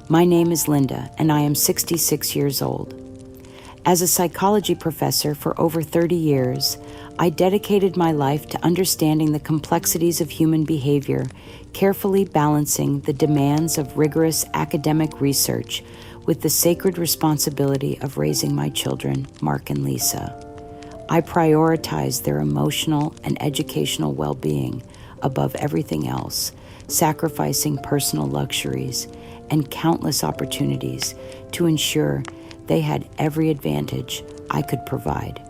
My name is Linda, and I am 66 years old. As a psychology professor for over 30 years, I dedicated my life to understanding the complexities of human behavior, carefully balancing the demands of rigorous academic research with the sacred responsibility of raising my children, Mark and Lisa. I prioritize their emotional and educational well-being above everything else, sacrificing personal luxuries and countless opportunities to ensure they had every advantage I could provide.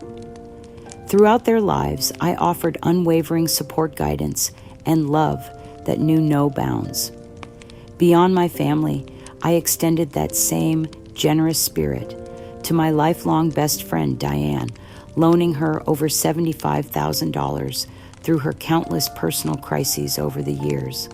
Throughout their lives, I offered unwavering support, guidance, and love that knew no bounds. Beyond my family, I extended that same generous spirit to my lifelong best friend, Diane, loaning her over $75,000 through her countless personal crises over the years.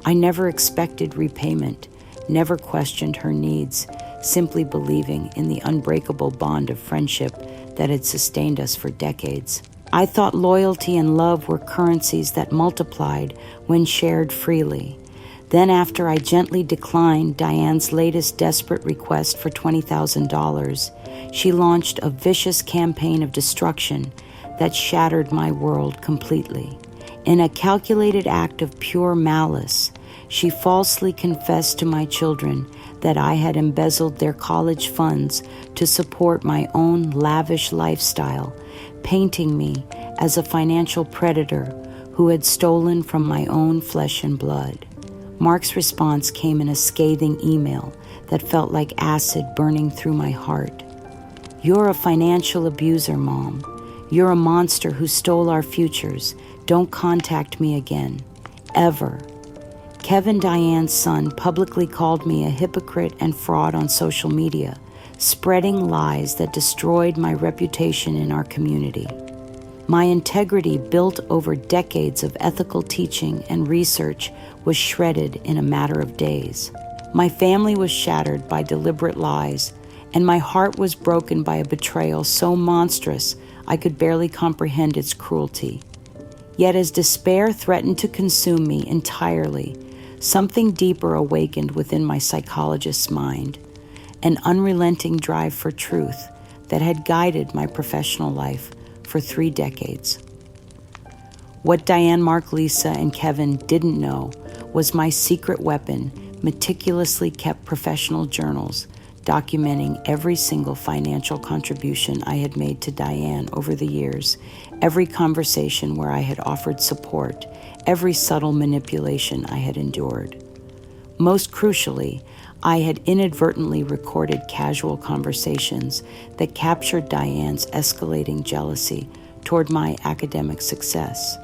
I never expected repayment, never questioned her needs, simply believing in the unbreakable bond of friendship that had sustained us for decades. I thought loyalty and love were currencies that multiplied when shared freely. Then, after I gently declined Diane's latest desperate request for $20,000, she launched a vicious campaign of destruction that shattered my world completely. In a calculated act of pure malice, she falsely confessed to my children that I had embezzled their college funds to support my own lavish lifestyle, painting me as a financial predator who had stolen from my own flesh and blood. Mark's response came in a scathing email that felt like acid burning through my heart. "You're a financial abuser, Mom. You're a monster who stole our futures. Don't contact me again. Ever." Kevin, Diane's son, publicly called me a hypocrite and fraud on social media, spreading lies that destroyed my reputation in our community. My integrity, built over decades of ethical teaching and research, was shredded in a matter of days. My family was shattered by deliberate lies, and my heart was broken by a betrayal so monstrous I could barely comprehend its cruelty. Yet as despair threatened to consume me entirely, something deeper awakened within my psychologist's mind, an unrelenting drive for truth that had guided my professional life for 3 decades. What Diane, Mark, Lisa, and Kevin didn't know was my secret weapon, meticulously kept professional journals documenting every single financial contribution I had made to Diane over the years, every conversation where I had offered support, every subtle manipulation I had endured. Most crucially, I had inadvertently recorded casual conversations that captured Diane's escalating jealousy toward my academic success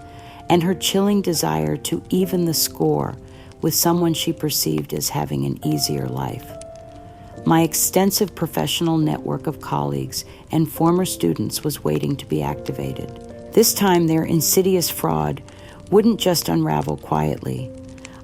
and her chilling desire to even the score with someone she perceived as having an easier life. My extensive professional network of colleagues and former students was waiting to be activated. This time, their insidious fraud wouldn't just unravel quietly.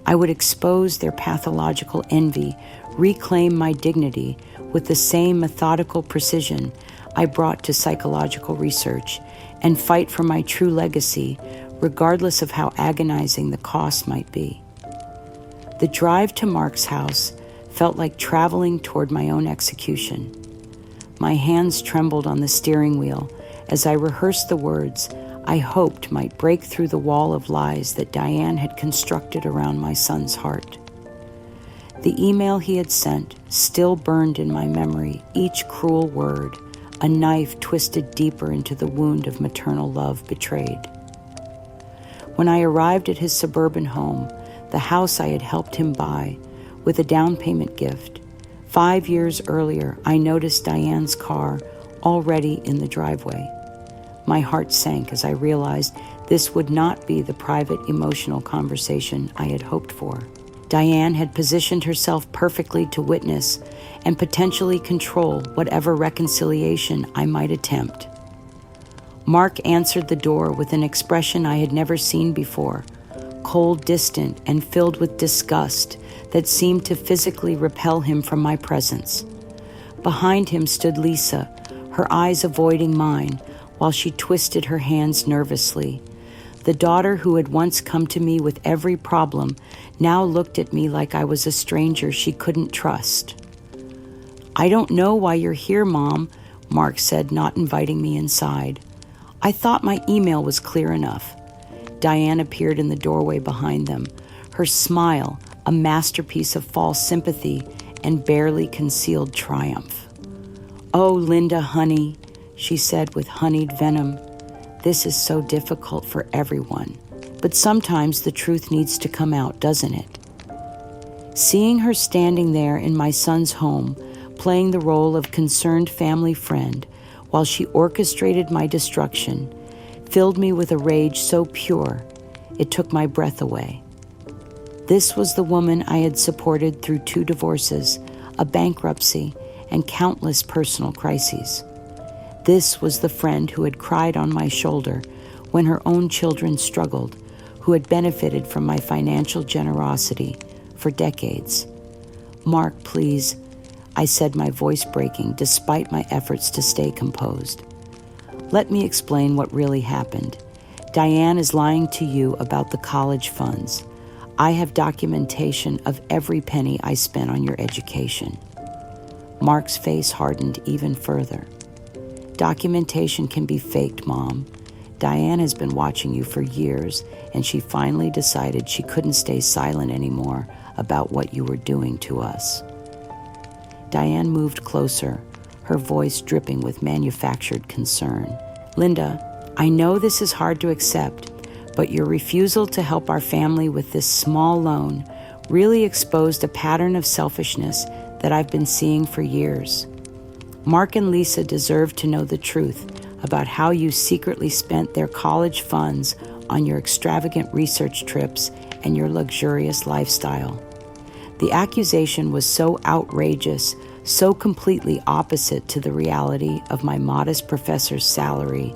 I would expose their pathological envy, reclaim my dignity with the same methodical precision I brought to psychological research, and fight for my true legacy, regardless of how agonizing the cost might be. The drive to Mark's house felt like traveling toward my own execution. My hands trembled on the steering wheel as I rehearsed the words I hoped might break through the wall of lies that Diane had constructed around my son's heart. The email he had sent still burned in my memory, each cruel word, a knife twisted deeper into the wound of maternal love betrayed. When I arrived at his suburban home, the house I had helped him buy, with a down payment gift, 5 years earlier, I noticed Diane's car already in the driveway. My heart sank as I realized this would not be the private, emotional conversation I had hoped for. Diane had positioned herself perfectly to witness and potentially control whatever reconciliation I might attempt. Mark answered the door with an expression I had never seen before, cold, distant, and filled with disgust that seemed to physically repel him from my presence. Behind him stood Lisa, her eyes avoiding mine while she twisted her hands nervously. The daughter who had once come to me with every problem now looked at me like I was a stranger she couldn't trust. "I don't know why you're here, Mom," Mark said, not inviting me inside. "I thought my email was clear enough." Diane appeared in the doorway behind them, her smile a masterpiece of false sympathy and barely concealed triumph. "Oh, Linda, honey," she said with honeyed venom, "this is so difficult for everyone. But sometimes the truth needs to come out, doesn't it?" Seeing her standing there in my son's home, playing the role of concerned family friend while she orchestrated my destruction, filled me with a rage so pure it took my breath away. This was the woman I had supported through 2 divorces, a bankruptcy, and countless personal crises. This was the friend who had cried on my shoulder when her own children struggled, who had benefited from my financial generosity for decades. "Mark, please," I said, my voice breaking despite my efforts to stay composed. "Let me explain what really happened. Diane is lying to you about the college funds. I have documentation of every penny I spent on your education." Mark's face hardened even further. "Documentation can be faked, Mom. Diane has been watching you for years, and she finally decided she couldn't stay silent anymore about what you were doing to us." Diane moved closer, her voice dripping with manufactured concern. "Linda, I know this is hard to accept, but your refusal to help our family with this small loan really exposed a pattern of selfishness that I've been seeing for years. Mark and Lisa deserve to know the truth about how you secretly spent their college funds on your extravagant research trips and your luxurious lifestyle. The accusation was so outrageous, so completely opposite to the reality of my modest professor's salary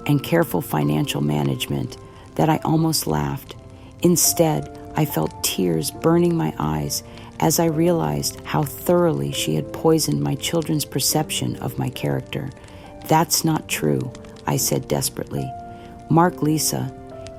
and careful financial management that I almost laughed. Instead, I felt tears burning my eyes as I realized how thoroughly she had poisoned my children's perception of my character. "That's not true," I said desperately. "Mark, Lisa,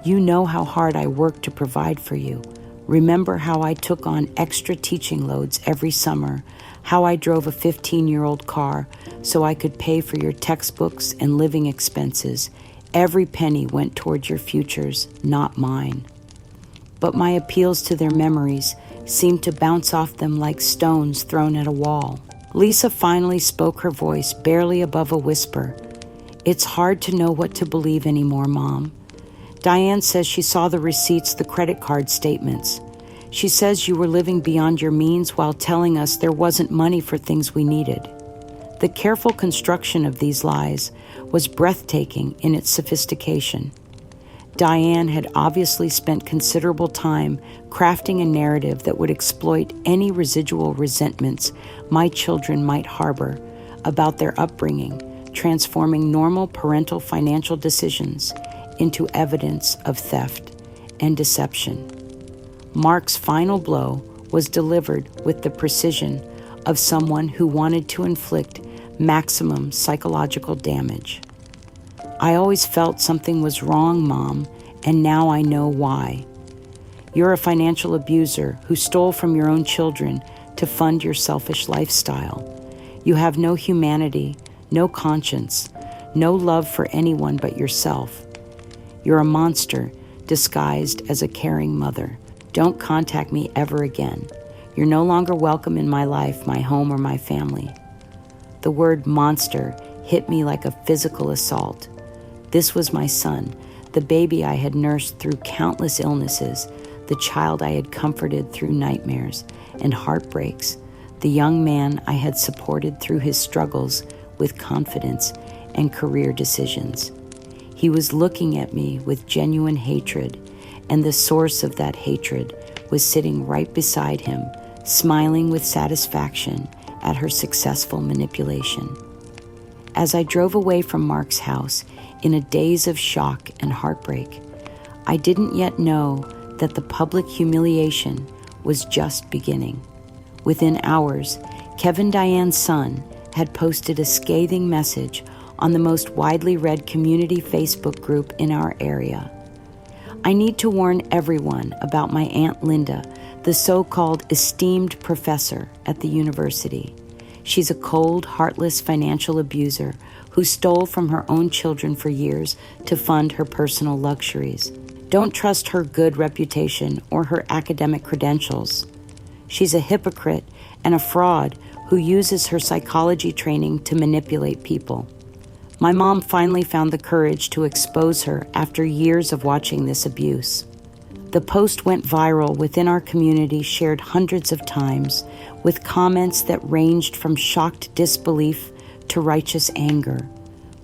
you know how hard I worked to provide for you. Remember how I took on extra teaching loads every summer, how I drove a 15-year-old car so I could pay for your textbooks and living expenses. Every penny went toward your futures, not mine." But my appeals to their memories seemed to bounce off them like stones thrown at a wall. Lisa finally spoke, her voice barely above a whisper. "It's hard to know what to believe anymore, Mom. Diane says she saw the receipts, the credit card statements. She says you were living beyond your means while telling us there wasn't money for things we needed." The careful construction of these lies was breathtaking in its sophistication. Diane had obviously spent considerable time crafting a narrative that would exploit any residual resentments my children might harbor about their upbringing, transforming normal parental financial decisions into evidence of theft and deception. Mark's final blow was delivered with the precision of someone who wanted to inflict maximum psychological damage. "I always felt something was wrong, Mom, and now I know why. You're a financial abuser who stole from your own children to fund your selfish lifestyle. You have no humanity, no conscience, no love for anyone but yourself. You're a monster disguised as a caring mother. Don't contact me ever again. You're no longer welcome in my life, my home, or my family." The word monster hit me like a physical assault. This was my son, the baby I had nursed through countless illnesses, the child I had comforted through nightmares and heartbreaks, the young man I had supported through his struggles with confidence and career decisions. He was looking at me with genuine hatred, and the source of that hatred was sitting right beside him, smiling with satisfaction at her successful manipulation. As I drove away from Mark's house in a daze of shock and heartbreak, I didn't yet know that the public humiliation was just beginning. Within hours, Kevin Diane's son had posted a scathing message on the most widely read community Facebook group in our area. I need to warn everyone about my Aunt Linda, the so-called esteemed professor at the university. She's a cold, heartless financial abuser who stole from her own children for years to fund her personal luxuries. Don't trust her good reputation or her academic credentials. She's a hypocrite and a fraud who uses her psychology training to manipulate people. My mom finally found the courage to expose her after years of watching this abuse. The post went viral within our community, shared hundreds of times, with comments that ranged from shocked disbelief to righteous anger.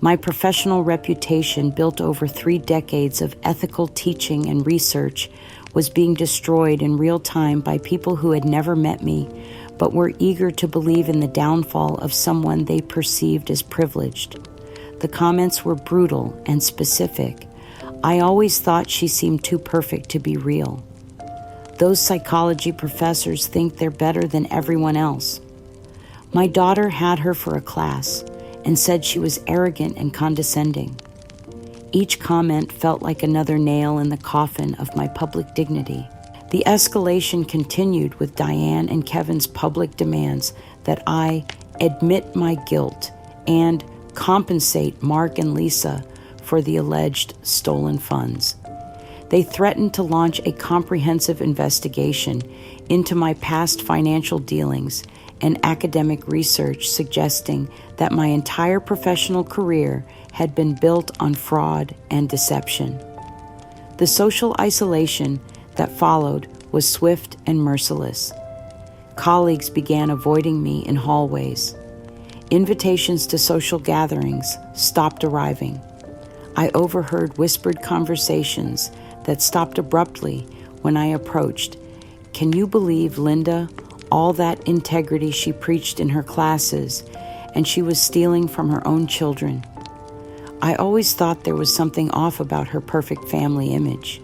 My professional reputation, built over 3 decades of ethical teaching and research, was being destroyed in real time by people who had never met me, but were eager to believe in the downfall of someone they perceived as privileged. The comments were brutal and specific. I always thought she seemed too perfect to be real. Those psychology professors think they're better than everyone else. My daughter had her for a class and said she was arrogant and condescending. Each comment felt like another nail in the coffin of my public dignity. The escalation continued with Diane and Kevin's public demands that I admit my guilt and compensate Mark and Lisa for the alleged stolen funds. They threatened to launch a comprehensive investigation into my past financial dealings and academic research, suggesting that my entire professional career had been built on fraud and deception. The social isolation that followed was swift and merciless. Colleagues began avoiding me in hallways. Invitations to social gatherings stopped arriving. I overheard whispered conversations that stopped abruptly when I approached. Can you believe Linda? All that integrity she preached in her classes, and she was stealing from her own children. I always thought there was something off about her perfect family image.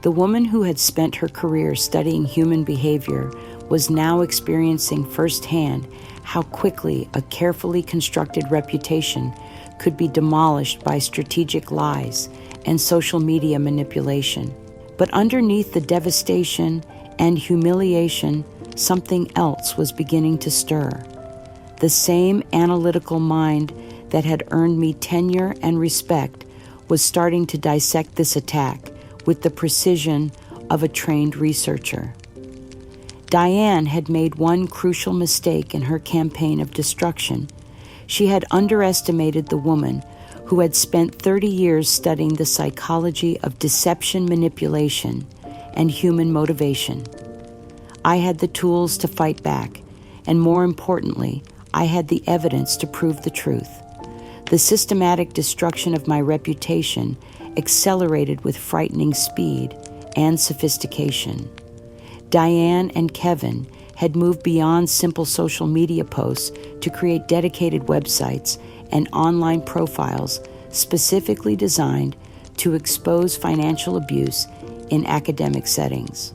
The woman who had spent her career studying human behavior was now experiencing firsthand how quickly a carefully constructed reputation could be demolished by strategic lies and social media manipulation. But underneath the devastation and humiliation, something else was beginning to stir. The same analytical mind that had earned me tenure and respect was starting to dissect this attack with the precision of a trained researcher. Diane had made one crucial mistake in her campaign of destruction. She had underestimated the woman who had spent 30 years studying the psychology of deception, manipulation, and human motivation. I had the tools to fight back, and more importantly, I had the evidence to prove the truth. The systematic destruction of my reputation accelerated with frightening speed and sophistication. Diane and Kevin had moved beyond simple social media posts to create dedicated websites and online profiles specifically designed to expose financial abuse in academic settings.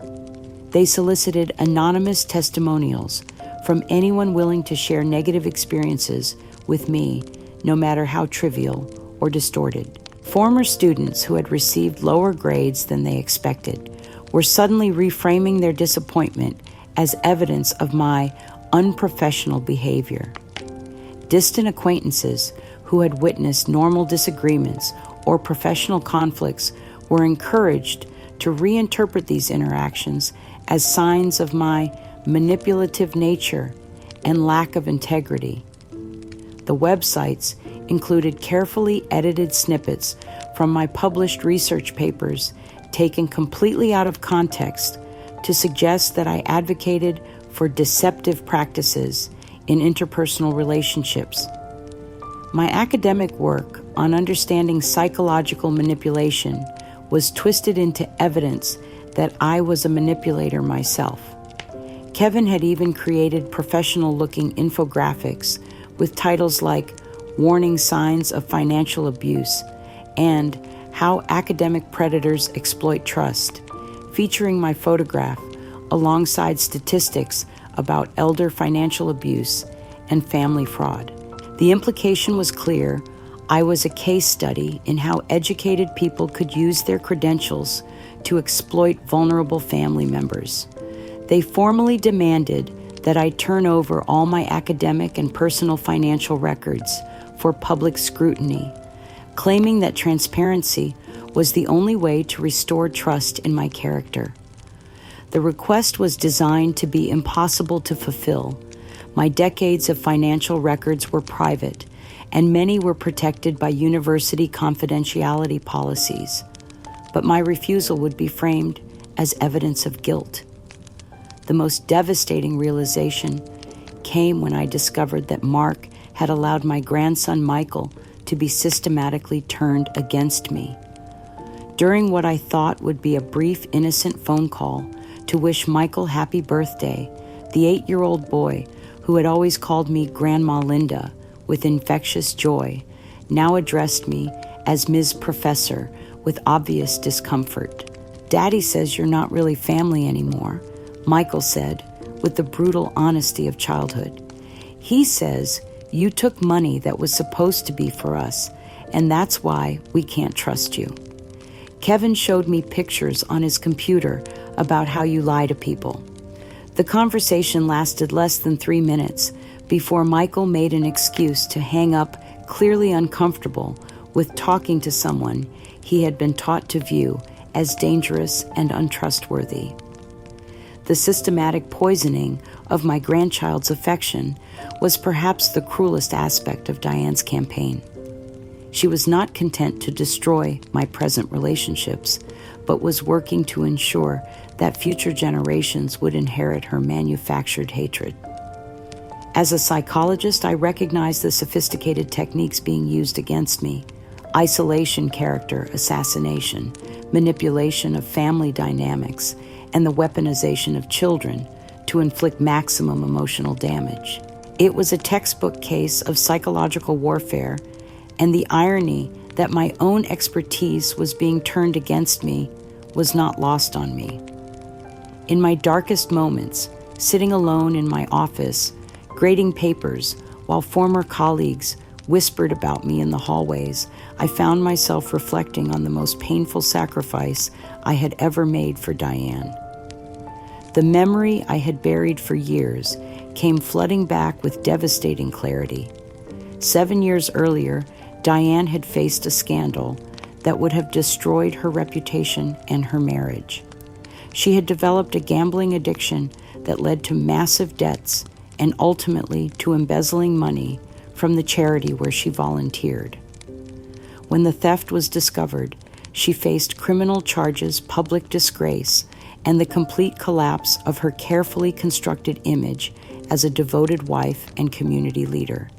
They solicited anonymous testimonials from anyone willing to share negative experiences with me, no matter how trivial or distorted. Former students who had received lower grades than they expected were suddenly reframing their disappointment as evidence of my unprofessional behavior. Distant acquaintances who had witnessed normal disagreements or professional conflicts were encouraged to reinterpret these interactions as signs of my manipulative nature and lack of integrity. The websites included carefully edited snippets from my published research papers taken completely out of context to suggest that I advocated for deceptive practices in interpersonal relationships. My academic work on understanding psychological manipulation was twisted into evidence that I was a manipulator myself. Kevin had even created professional-looking infographics with titles like Warning Signs of Financial Abuse and How Academic Predators Exploit Trust, featuring my photograph alongside statistics about elder financial abuse and family fraud. The implication was clear. I was a case study in how educated people could use their credentials to exploit vulnerable family members. They formally demanded that I turn over all my academic and personal financial records for public scrutiny, claiming that transparency was the only way to restore trust in my character. The request was designed to be impossible to fulfill. My decades of financial records were private, and many were protected by university confidentiality policies. But my refusal would be framed as evidence of guilt. The most devastating realization came when I discovered that Mark had allowed my grandson Michael to be systematically turned against me. During what I thought would be a brief, innocent phone call to wish Michael happy birthday, the 8-year-old boy, who had always called me Grandma Linda with infectious joy, now addressed me as Ms. Professor with obvious discomfort. "Daddy says you're not really family anymore," Michael said with the brutal honesty of childhood. "He says you took money that was supposed to be for us, and that's why we can't trust you." Kevin showed me pictures on his computer about how you lie to people. The conversation lasted less than 3 minutes before Michael made an excuse to hang up, clearly uncomfortable with talking to someone he had been taught to view as dangerous and untrustworthy. The systematic poisoning of my grandchild's affection was perhaps the cruelest aspect of Diane's campaign. She was not content to destroy my present relationships, but was working to ensure that future generations would inherit her manufactured hatred. As a psychologist, I recognized the sophisticated techniques being used against me: isolation, character assassination, manipulation of family dynamics, and the weaponization of children to inflict maximum emotional damage. It was a textbook case of psychological warfare, and the irony that my own expertise was being turned against me was not lost on me. In my darkest moments, sitting alone in my office, grading papers, while former colleagues whispered about me in the hallways, I found myself reflecting on the most painful sacrifice I had ever made for Diane. The memory I had buried for years came flooding back with devastating clarity. 7 years earlier, Diane had faced a scandal that would have destroyed her reputation and her marriage. She had developed a gambling addiction that led to massive debts and ultimately to embezzling money from the charity where she volunteered. When the theft was discovered, she faced criminal charges, public disgrace, and the complete collapse of her carefully constructed image as a devoted wife and community leader.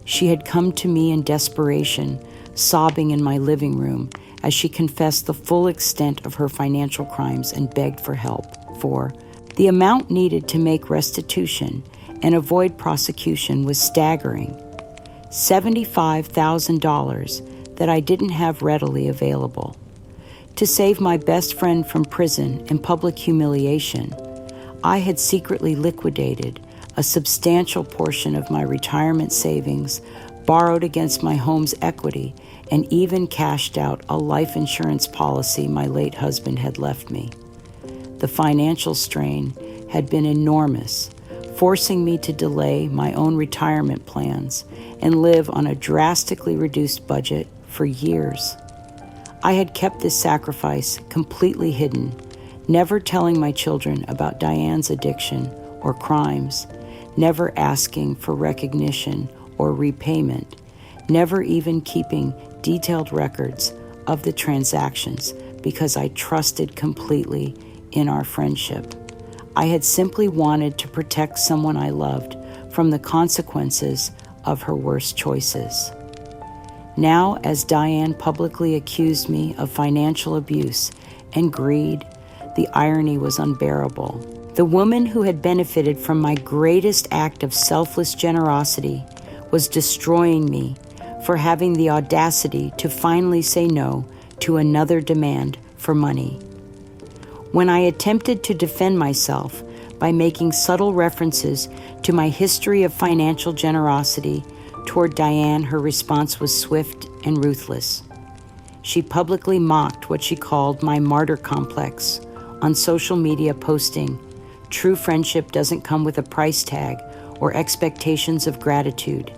She had come to me in desperation, sobbing in my living room as she confessed the full extent of her financial crimes and begged for help. For the amount needed to make restitution and avoid prosecution was staggering: $75,000 that I didn't have readily available. To save my best friend from prison and public humiliation, I had secretly liquidated a substantial portion of my retirement savings, borrowed against my home's equity, and even cashed out a life insurance policy my late husband had left me. The financial strain had been enormous, forcing me to delay my own retirement plans and live on a drastically reduced budget for years. I had kept this sacrifice completely hidden, never telling my children about Diane's addiction or crimes, never asking for recognition or repayment, never even keeping detailed records of the transactions because I trusted completely in our friendship. I had simply wanted to protect someone I loved from the consequences of her worst choices. Now, as Diane publicly accused me of financial abuse and greed, the irony was unbearable. The woman who had benefited from my greatest act of selfless generosity was destroying me for having the audacity to finally say no to another demand for money. When I attempted to defend myself by making subtle references to my history of financial generosity, Toward Diane, her response was swift and ruthless. She publicly mocked what she called my martyr complex on social media, posting, "True friendship doesn't come with a price tag or expectations of gratitude."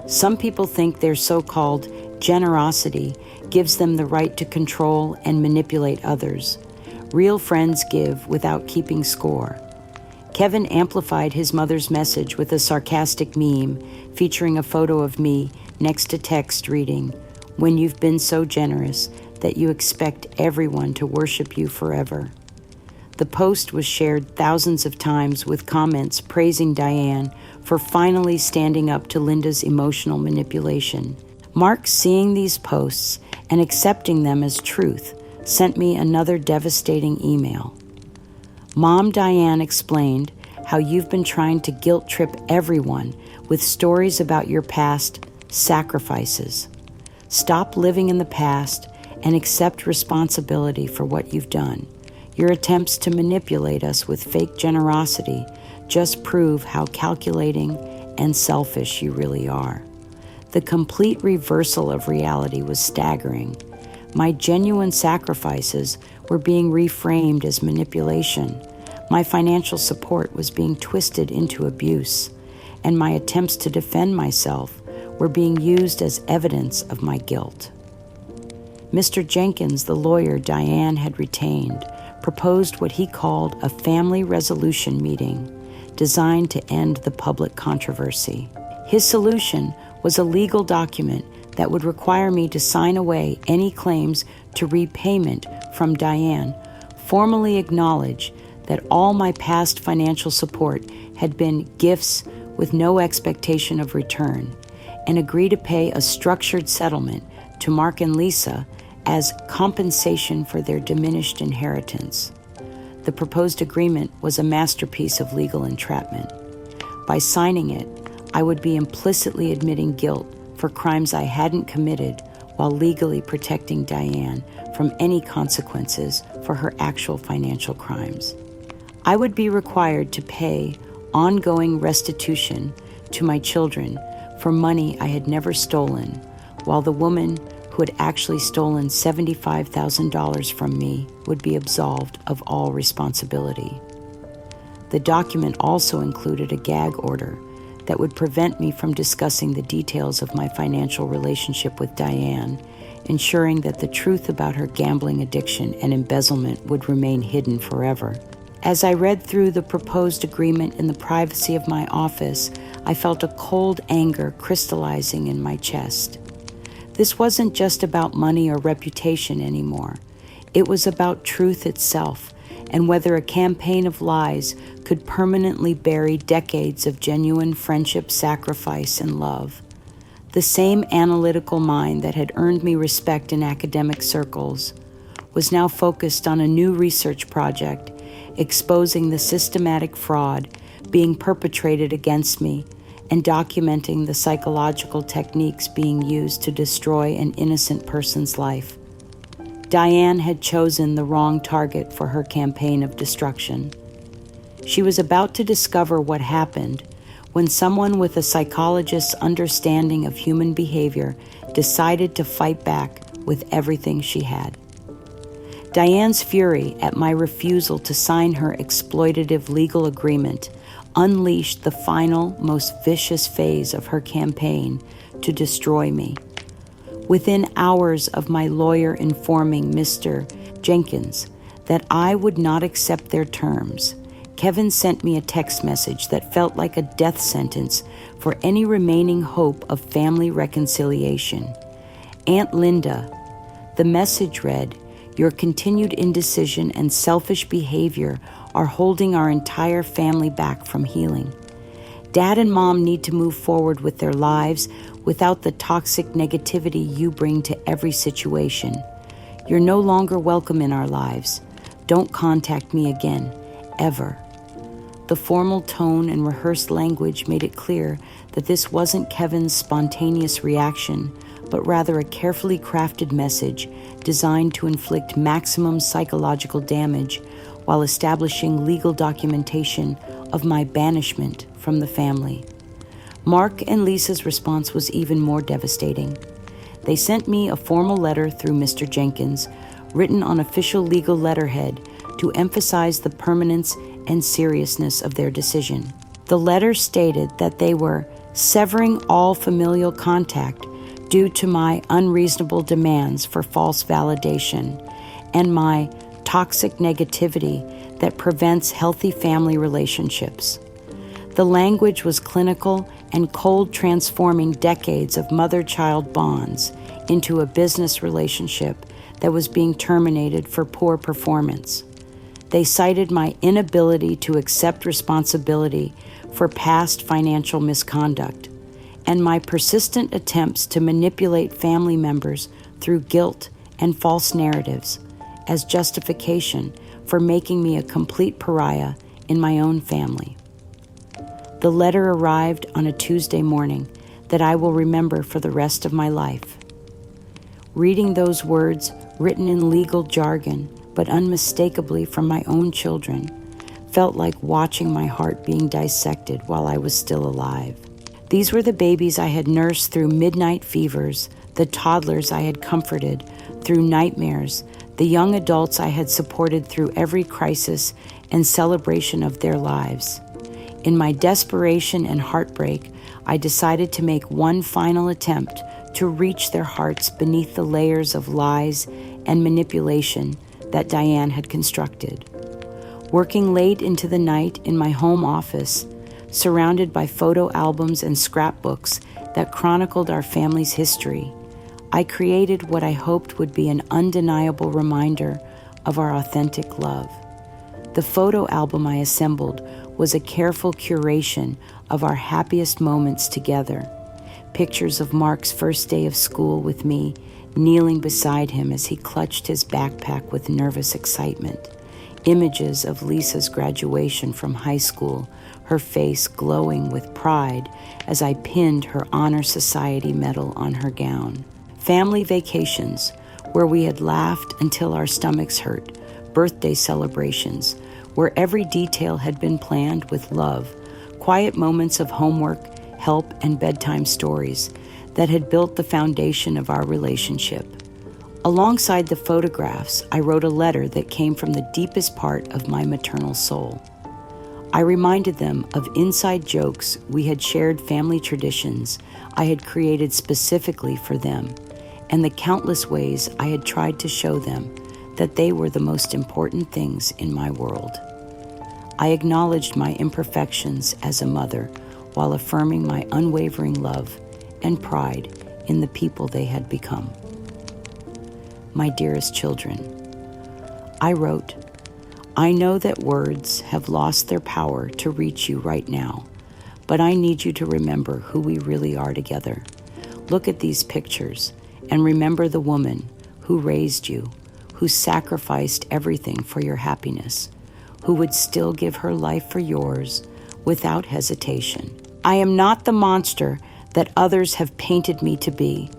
Some people think their so-called generosity gives them the right to control and manipulate others. Real friends give without keeping score. Kevin amplified his mother's message with a sarcastic meme featuring a photo of me next to text reading, "When you've been so generous that you expect everyone to worship you forever." The post was shared thousands of times with comments praising Diane for finally standing up to Linda's emotional manipulation. Mark, seeing these posts and accepting them as truth, sent me another devastating email. "Mom Diane explained how you've been trying to guilt trip everyone with stories about your past sacrifices. Stop living in the past and accept responsibility for what you've done. Your attempts to manipulate us with fake generosity just prove how calculating and selfish you really are." The complete reversal of reality was staggering. My genuine sacrifices were being reframed as manipulation. My financial support was being twisted into abuse, and my attempts to defend myself were being used as evidence of my guilt. Mr. Jenkins, the lawyer Diane had retained, proposed what he called a family resolution meeting designed to end the public controversy. His solution was a legal document that would require me to sign away any claims to repayment from Diane, formally acknowledge that all my past financial support had been gifts with no expectation of return, and agree to pay a structured settlement to Mark and Lisa as compensation for their diminished inheritance. The proposed agreement was a masterpiece of legal entrapment. By signing it, I would be implicitly admitting guilt for crimes I hadn't committed while legally protecting Diane from any consequences for her actual financial crimes. I would be required to pay ongoing restitution to my children for money I had never stolen, while the woman who had actually stolen $75,000 from me would be absolved of all responsibility. The document also included a gag order that would prevent me from discussing the details of my financial relationship with Diane, ensuring that the truth about her gambling addiction and embezzlement would remain hidden forever. As I read through the proposed agreement in the privacy of my office, I felt a cold anger crystallizing in my chest. This wasn't just about money or reputation anymore. It was about truth itself, and whether a campaign of lies could permanently bury decades of genuine friendship, sacrifice, and love. The same analytical mind that had earned me respect in academic circles was now focused on a new research project exposing the systematic fraud being perpetrated against me and documenting the psychological techniques being used to destroy an innocent person's life. Diane had chosen the wrong target for her campaign of destruction. She was about to discover what happened when someone with a psychologist's understanding of human behavior decided to fight back with everything she had. Diane's fury at my refusal to sign her exploitative legal agreement unleashed the final, most vicious phase of her campaign to destroy me. Within hours of my lawyer informing Mr. Jenkins that I would not accept their terms, Kevin sent me a text message that felt like a death sentence for any remaining hope of family reconciliation. "Aunt Linda," the message read, "your continued indecision and selfish behavior are holding our entire family back from healing. Dad and Mom need to move forward with their lives without the toxic negativity you bring to every situation. You're no longer welcome in our lives. Don't contact me again, ever." The formal tone and rehearsed language made it clear that this wasn't Kevin's spontaneous reaction, but rather a carefully crafted message designed to inflict maximum psychological damage while establishing legal documentation of my banishment from the family. Mark and Lisa's response was even more devastating. They sent me a formal letter through Mr. Jenkins, written on official legal letterhead to emphasize the permanence and seriousness of their decision. The letter stated that they were severing all familial contact due to my unreasonable demands for false validation and my toxic negativity that prevents healthy family relationships. The language was clinical and cold, transforming decades of mother-child bonds into a business relationship that was being terminated for poor performance. They cited my inability to accept responsibility for past financial misconduct and my persistent attempts to manipulate family members through guilt and false narratives as justification for making me a complete pariah in my own family. The letter arrived on a Tuesday morning that I will remember for the rest of my life. Reading those words, written in legal jargon, but unmistakably from my own children, felt like watching my heart being dissected while I was still alive. These were the babies I had nursed through midnight fevers, the toddlers I had comforted through nightmares, the young adults I had supported through every crisis and celebration of their lives. In my desperation and heartbreak, I decided to make one final attempt to reach their hearts beneath the layers of lies and manipulation that Diane had constructed. Working late into the night in my home office, surrounded by photo albums and scrapbooks that chronicled our family's history, I created what I hoped would be an undeniable reminder of our authentic love. The photo album I assembled was a careful curation of our happiest moments together. Pictures of Mark's first day of school with me, kneeling beside him as he clutched his backpack with nervous excitement. Images of Lisa's graduation from high school, her face glowing with pride as I pinned her Honor Society medal on her gown. Family vacations, where we had laughed until our stomachs hurt. Birthday celebrations, where every detail had been planned with love. Quiet moments of homework, help, and bedtime stories that had built the foundation of our relationship. Alongside the photographs, I wrote a letter that came from the deepest part of my maternal soul. I reminded them of inside jokes we had, shared family traditions I had created specifically for them, and the countless ways I had tried to show them that they were the most important things in my world. I acknowledged my imperfections as a mother while affirming my unwavering love and pride in the people they had become. My dearest children, I wrote, I know that words have lost their power to reach you right now, but I need you to remember who we really are together. Look at these pictures and remember the woman who raised you, who sacrificed everything for your happiness, who would still give her life for yours without hesitation. I am not the monster that others have painted me to be.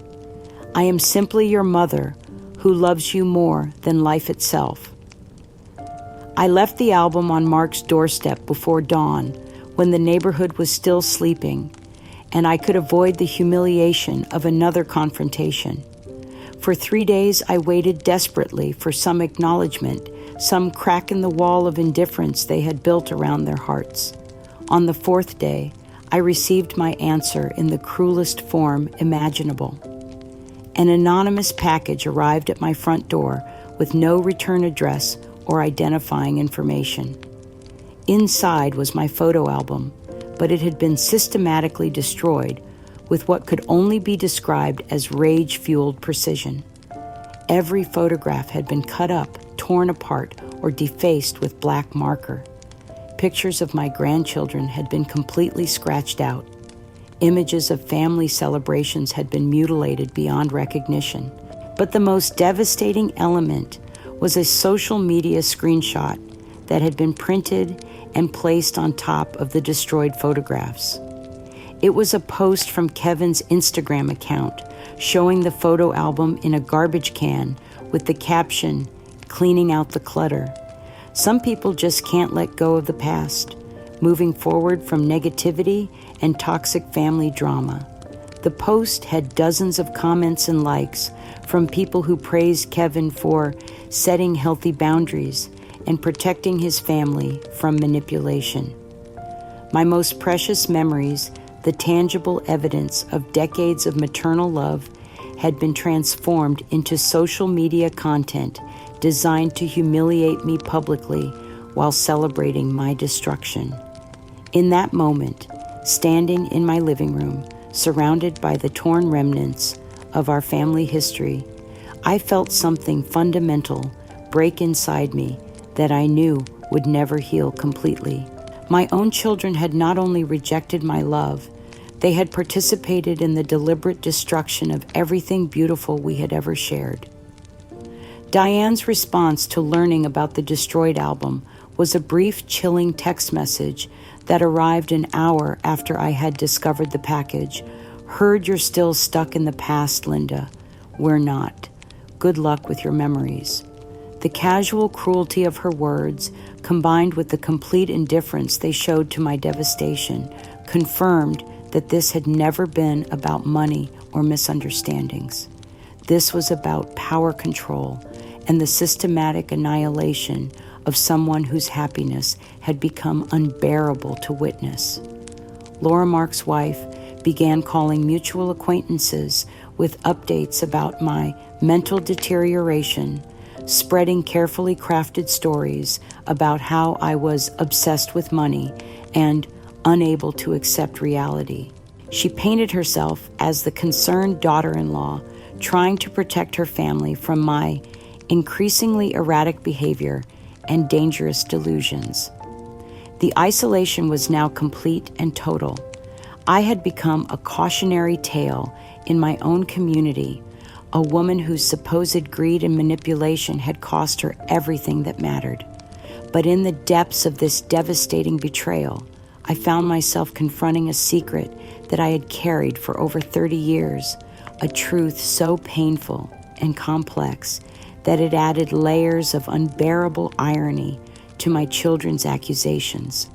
I am simply your mother who loves you more than life itself. I left the album on Mark's doorstep before dawn when the neighborhood was still sleeping, and I could avoid the humiliation of another confrontation. For 3 days, I waited desperately for some acknowledgement, some crack in the wall of indifference they had built around their hearts. On the 4th day, I received my answer in the cruelest form imaginable. An anonymous package arrived at my front door with no return address or identifying information. Inside was my photo album, but it had been systematically destroyed with what could only be described as rage-fueled precision. Every photograph had been cut up, torn apart, or defaced with black marker. Pictures of my grandchildren had been completely scratched out. Images of family celebrations had been mutilated beyond recognition. But the most devastating element was a social media screenshot that had been printed and placed on top of the destroyed photographs. It was a post from Kevin's Instagram account showing the photo album in a garbage can with the caption, "Cleaning out the clutter." Some people just can't let go of the past. moving forward from negativity and toxic family drama. The post had dozens of comments and likes from people who praised Kevin for setting healthy boundaries and protecting his family from manipulation. My most precious memories, the tangible evidence of decades of maternal love, had been transformed into social media content designed to humiliate me publicly while celebrating my destruction. In that moment, standing in my living room, surrounded by the torn remnants of our family history, I felt something fundamental break inside me that I knew would never heal completely. My own children had not only rejected my love, they had participated in the deliberate destruction of everything beautiful we had ever shared. Diane's response to learning about the destroyed album was a brief, chilling text message that arrived an hour after I had discovered the package. "Heard you're still stuck in the past, Linda. We're not. Good luck with your memories." The casual cruelty of her words, combined with the complete indifference they showed to my devastation, confirmed that this had never been about money or misunderstandings. This was about power control and the systematic annihilation of someone whose happiness had become unbearable to witness. Laura Mark's wife began calling mutual acquaintances with updates about my mental deterioration, spreading carefully crafted stories about how I was obsessed with money and unable to accept reality. She painted herself as the concerned daughter-in-law, trying to protect her family from my increasingly erratic behavior and dangerous delusions. The isolation was now complete and total. I had become a cautionary tale in my own community, a woman whose supposed greed and manipulation had cost her everything that mattered. But in the depths of this devastating betrayal, I found myself confronting a secret that I had carried for over 30 years, a truth so painful and complex that it added layers of unbearable irony to my children's accusations.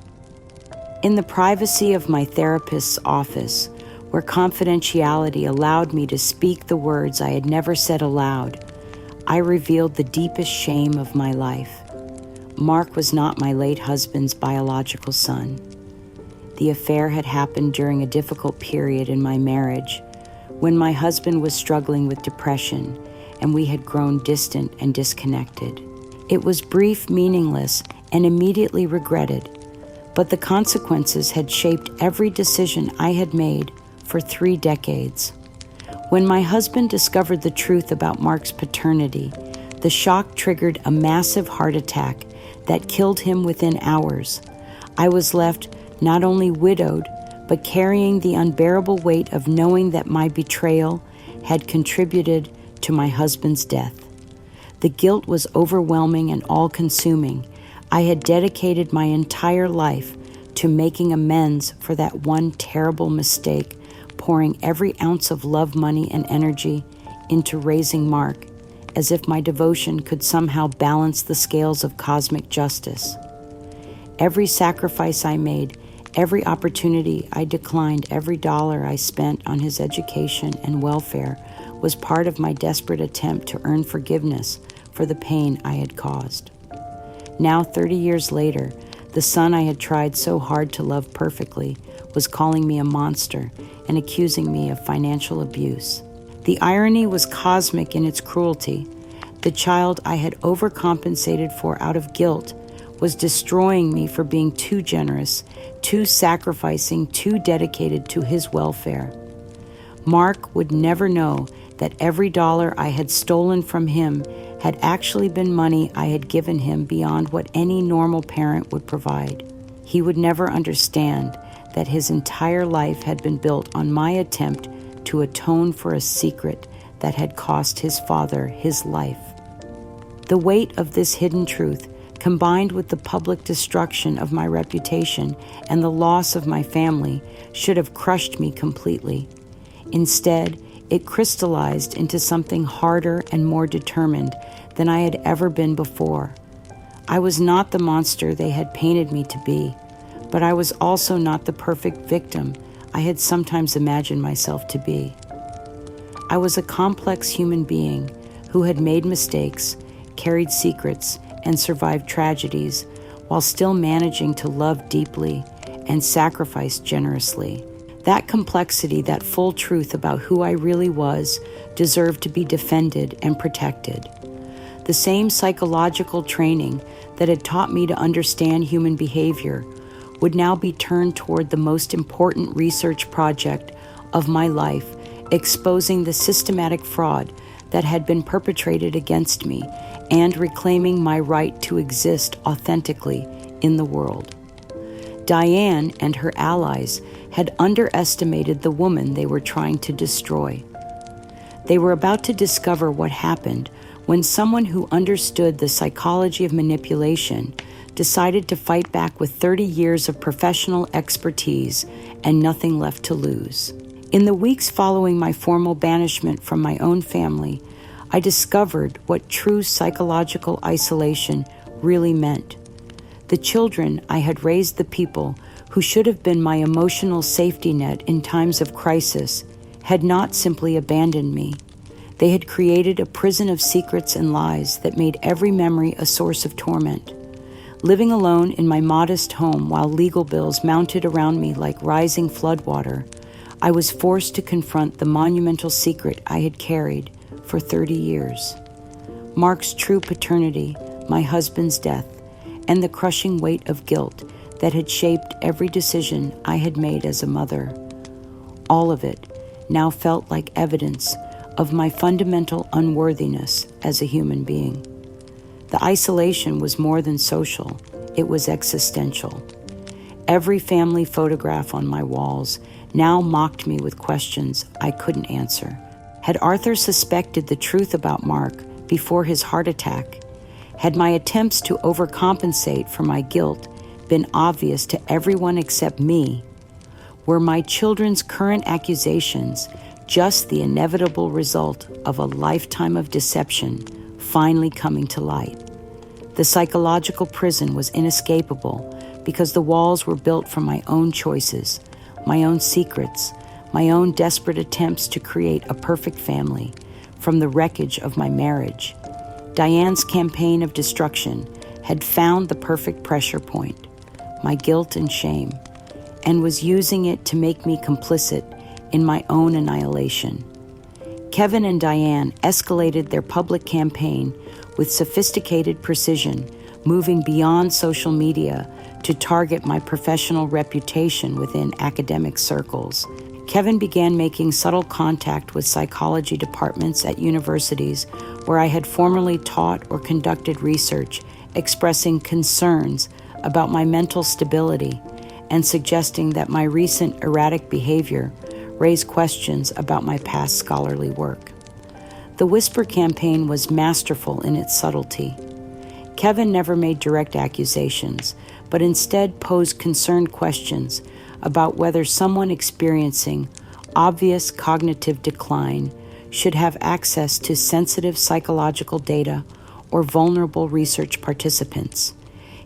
In the privacy of my therapist's office, where confidentiality allowed me to speak the words I had never said aloud, I revealed the deepest shame of my life. Mark was not my late husband's biological son. The affair had happened during a difficult period in my marriage, when my husband was struggling with depression and we had grown distant and disconnected. It was brief, meaningless, and immediately regretted, but the consequences had shaped every decision I had made for 3 decades. When my husband discovered the truth about Mark's paternity, the shock triggered a massive heart attack that killed him within hours. I was left not only widowed, but carrying the unbearable weight of knowing that my betrayal had contributed to my husband's death. The guilt was overwhelming and all-consuming. I had dedicated my entire life to making amends for that one terrible mistake, pouring every ounce of love, money, and energy into raising Mark, as if my devotion could somehow balance the scales of cosmic justice. Every sacrifice I made, every opportunity I declined, every dollar I spent on his education and welfare was part of my desperate attempt to earn forgiveness for the pain I had caused. Now, 30 years later, the son I had tried so hard to love perfectly was calling me a monster and accusing me of financial abuse. The irony was cosmic in its cruelty. The child I had overcompensated for out of guilt was destroying me for being too generous, too sacrificing, too dedicated to his welfare. Mark would never know that every dollar I had stolen from him had actually been money I had given him beyond what any normal parent would provide. He would never understand that his entire life had been built on my attempt to atone for a secret that had cost his father his life. The weight of this hidden truth, combined with the public destruction of my reputation and the loss of my family, should have crushed me completely. Instead, it crystallized into something harder and more determined than I had ever been before. I was not the monster they had painted me to be, But I was also not the perfect victim I had sometimes imagined myself to be. I was a complex human being who had made mistakes, carried secrets, and survived tragedies while still managing to love deeply and sacrifice generously. That complexity, that full truth about who I really was, deserved to be defended and protected. The same psychological training that had taught me to understand human behavior would now be turned toward the most important research project of my life, exposing the systematic fraud that had been perpetrated against me and reclaiming my right to exist authentically in the world. Diane and her allies had underestimated the woman they were trying to destroy. They were about to discover what happened when someone who understood the psychology of manipulation decided to fight back with 30 years of professional expertise and nothing left to lose. In the weeks following my formal banishment from my own family, I discovered what true psychological isolation really meant. The children I had raised, the people who should have been my emotional safety net in times of crisis, had not simply abandoned me. They had created a prison of secrets and lies that made every memory a source of torment. Living alone in my modest home while legal bills mounted around me like rising floodwater, I was forced to confront the monumental secret I had carried for 30 years. Mark's true paternity, my husband's death, and the crushing weight of guilt that had shaped every decision I had made as a mother. All of it now felt like evidence of my fundamental unworthiness as a human being. The isolation was more than social, it was existential. Every family photograph on my walls now mocked me with questions I couldn't answer. Had Arthur suspected the truth about Mark before his heart attack? Had my attempts to overcompensate for my guilt been obvious to everyone except me? Were my children's current accusations just the inevitable result of a lifetime of deception finally coming to light? The psychological prison was inescapable because the walls were built from my own choices, my own secrets, my own desperate attempts to create a perfect family from the wreckage of my marriage. Diane's campaign of destruction had found the perfect pressure point, my guilt and shame, and was using it to make me complicit in my own annihilation. Kevin and Diane escalated their public campaign with sophisticated precision, moving beyond social media to target my professional reputation within academic circles. Kevin began making subtle contact with psychology departments at universities where I had formerly taught or conducted research, expressing concerns about my mental stability and suggesting that my recent erratic behavior raised questions about my past scholarly work. The Whisper campaign was masterful in its subtlety. Kevin never made direct accusations, but instead posed concerned questions about whether someone experiencing obvious cognitive decline should have access to sensitive psychological data or vulnerable research participants.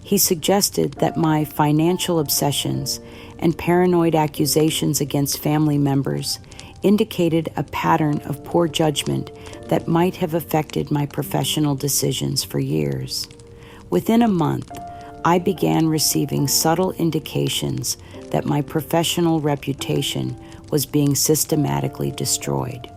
He suggested that my financial obsessions and paranoid accusations against family members indicated a pattern of poor judgment that might have affected my professional decisions for years. Within a month, I began receiving subtle indications that my professional reputation was being systematically destroyed.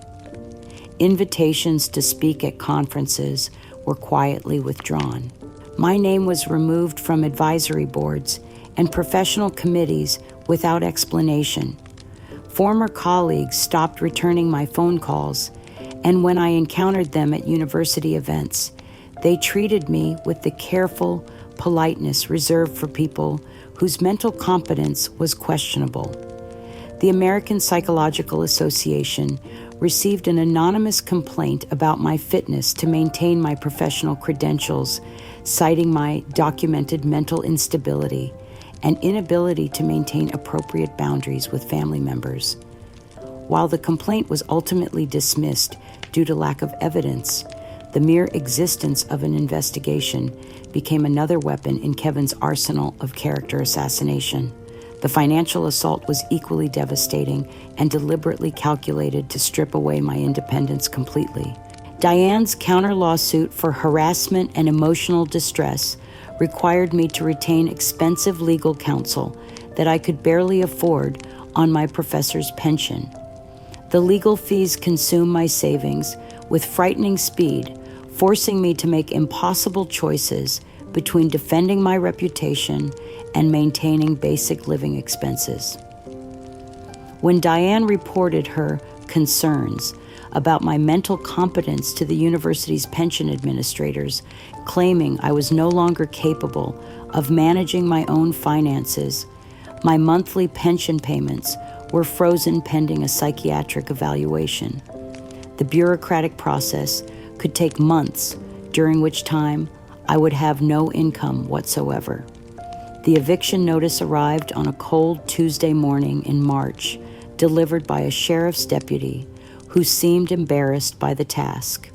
Invitations to speak at conferences were quietly withdrawn. My name was removed from advisory boards and professional committees without explanation. Former colleagues stopped returning my phone calls, and when I encountered them at university events, they treated me with the careful politeness reserved for people whose mental competence was questionable. The American Psychological Association received an anonymous complaint about my fitness to maintain my professional credentials, citing my documented mental instability and inability to maintain appropriate boundaries with family members. While the complaint was ultimately dismissed due to lack of evidence, The mere existence of an investigation became another weapon in Kevin's arsenal of character assassination. The financial assault was equally devastating and deliberately calculated to strip away my independence completely. Diane's counter-lawsuit for harassment and emotional distress required me to retain expensive legal counsel that I could barely afford on my professor's pension. The legal fees consumed my savings with frightening speed, forcing me to make impossible choices between defending my reputation and maintaining basic living expenses. When Diane reported her concerns about my mental competence to the university's pension administrators, claiming I was no longer capable of managing my own finances, my monthly pension payments were frozen pending a psychiatric evaluation. The bureaucratic process could take months, during which time I would have no income whatsoever. The eviction notice arrived on a cold Tuesday morning in March, delivered by a sheriff's deputy who seemed embarrassed by the task.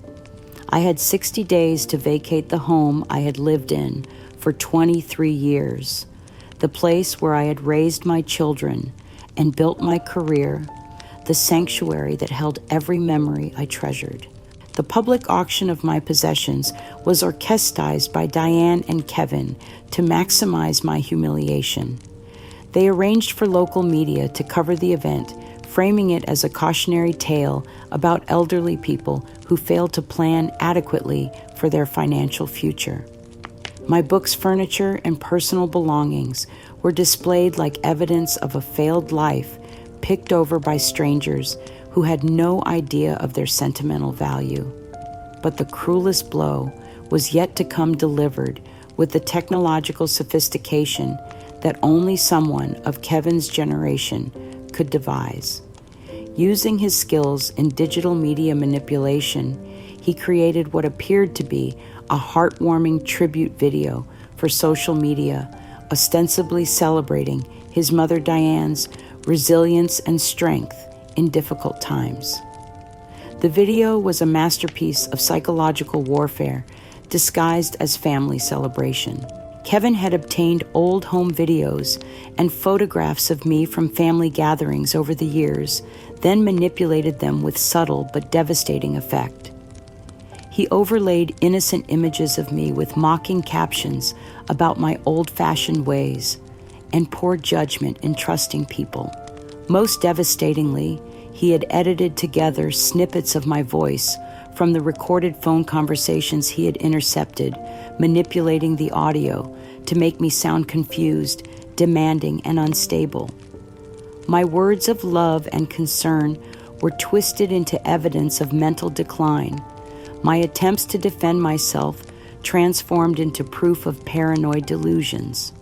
I had 60 days to vacate the home I had lived in for 23 years, the place where I had raised my children and built my career, the sanctuary that held every memory I treasured. The public auction of my possessions was orchestrated by Diane and Kevin to maximize my humiliation. They arranged for local media to cover the event, framing it as a cautionary tale about elderly people who failed to plan adequately for their financial future. My books, furniture, and personal belongings were displayed like evidence of a failed life, picked over by strangers who had no idea of their sentimental value. But the cruelest blow was yet to come, delivered with the technological sophistication that only someone of Kevin's generation could devise. Using his skills in digital media manipulation, he created what appeared to be a heartwarming tribute video for social media, ostensibly celebrating his mother Diane's resilience and strength in difficult times. The video was a masterpiece of psychological warfare disguised as family celebration. Kevin had obtained old home videos and photographs of me from family gatherings over the years, then manipulated them with subtle but devastating effect. He overlaid innocent images of me with mocking captions about my old-fashioned ways and poor judgment in trusting people. Most devastatingly, he had edited together snippets of my voice from the recorded phone conversations he had intercepted, manipulating the audio to make me sound confused, demanding, and unstable. My words of love and concern were twisted into evidence of mental decline. My attempts to defend myself transformed into proof of paranoid delusions.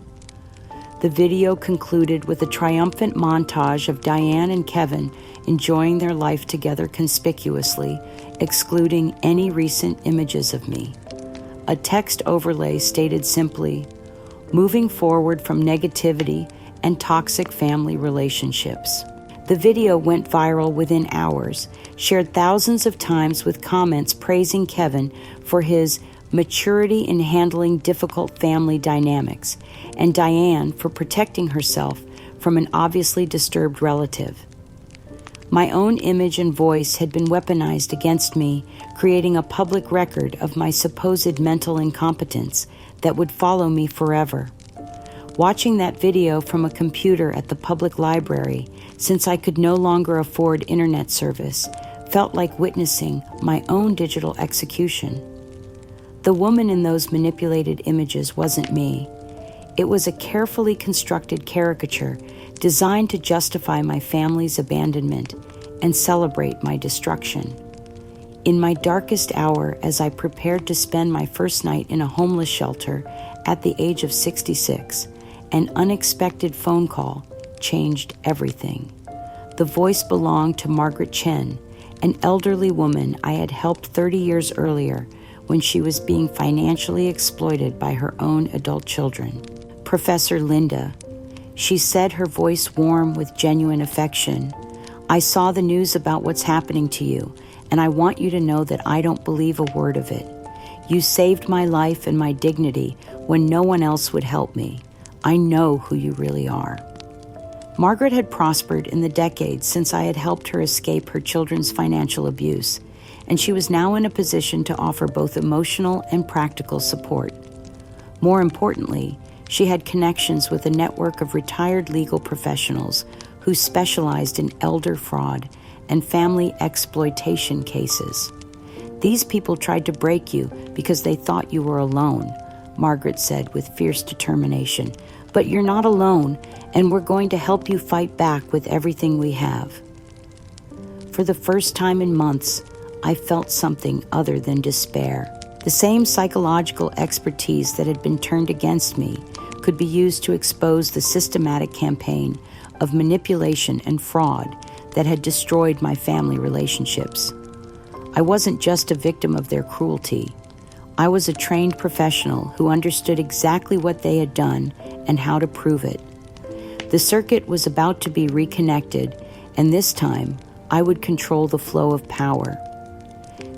The video concluded with a triumphant montage of Diane and Kevin enjoying their life together conspicuously, excluding any recent images of me. A text overlay stated simply, "Moving forward from negativity and toxic family relationships." The video went viral within hours, shared thousands of times with comments praising Kevin for his maturity in handling difficult family dynamics, and Diane for protecting herself from an obviously disturbed relative. My own image and voice had been weaponized against me, creating a public record of my supposed mental incompetence that would follow me forever. Watching that video from a computer at the public library, since I could no longer afford internet service, felt like witnessing my own digital execution. The woman in those manipulated images wasn't me. It was a carefully constructed caricature designed to justify my family's abandonment and celebrate my destruction. In my darkest hour, as I prepared to spend my first night in a homeless shelter at the age of 66, an unexpected phone call changed everything. The voice belonged to Margaret Chen, an elderly woman I had helped 30 years earlier when she was being financially exploited by her own adult children. Professor Linda, she said, her voice warm with genuine affection, "I saw the news about what's happening to you, and I want you to know that I don't believe a word of it. You saved my life and my dignity when no one else would help me. I know who you really are." Margaret had prospered in the decades since I had helped her escape her children's financial abuse, and she was now in a position to offer both emotional and practical support. More importantly, she had connections with a network of retired legal professionals who specialized in elder fraud and family exploitation cases. "These people tried to break you because they thought you were alone," Margaret said with fierce determination. "But you're not alone, and we're going to help you fight back with everything we have." For the first time in months, I felt something other than despair. The same psychological expertise that had been turned against me could be used to expose the systematic campaign of manipulation and fraud that had destroyed my family relationships. I wasn't just a victim of their cruelty. I was a trained professional who understood exactly what they had done and how to prove it. The circuit was about to be reconnected, and this time I would control the flow of power.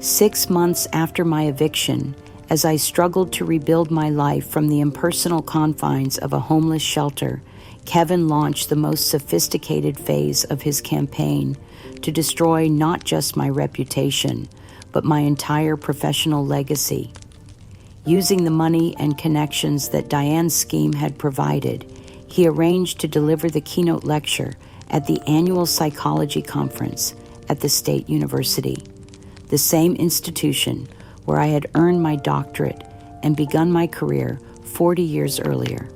6 months after my eviction, as I struggled to rebuild my life from the impersonal confines of a homeless shelter, Kevin launched the most sophisticated phase of his campaign to destroy not just my reputation, but my entire professional legacy. Using the money and connections that Diane's scheme had provided, he arranged to deliver the keynote lecture at the annual psychology conference at the State University, the same institution where I had earned my doctorate and begun my career 40 years earlier.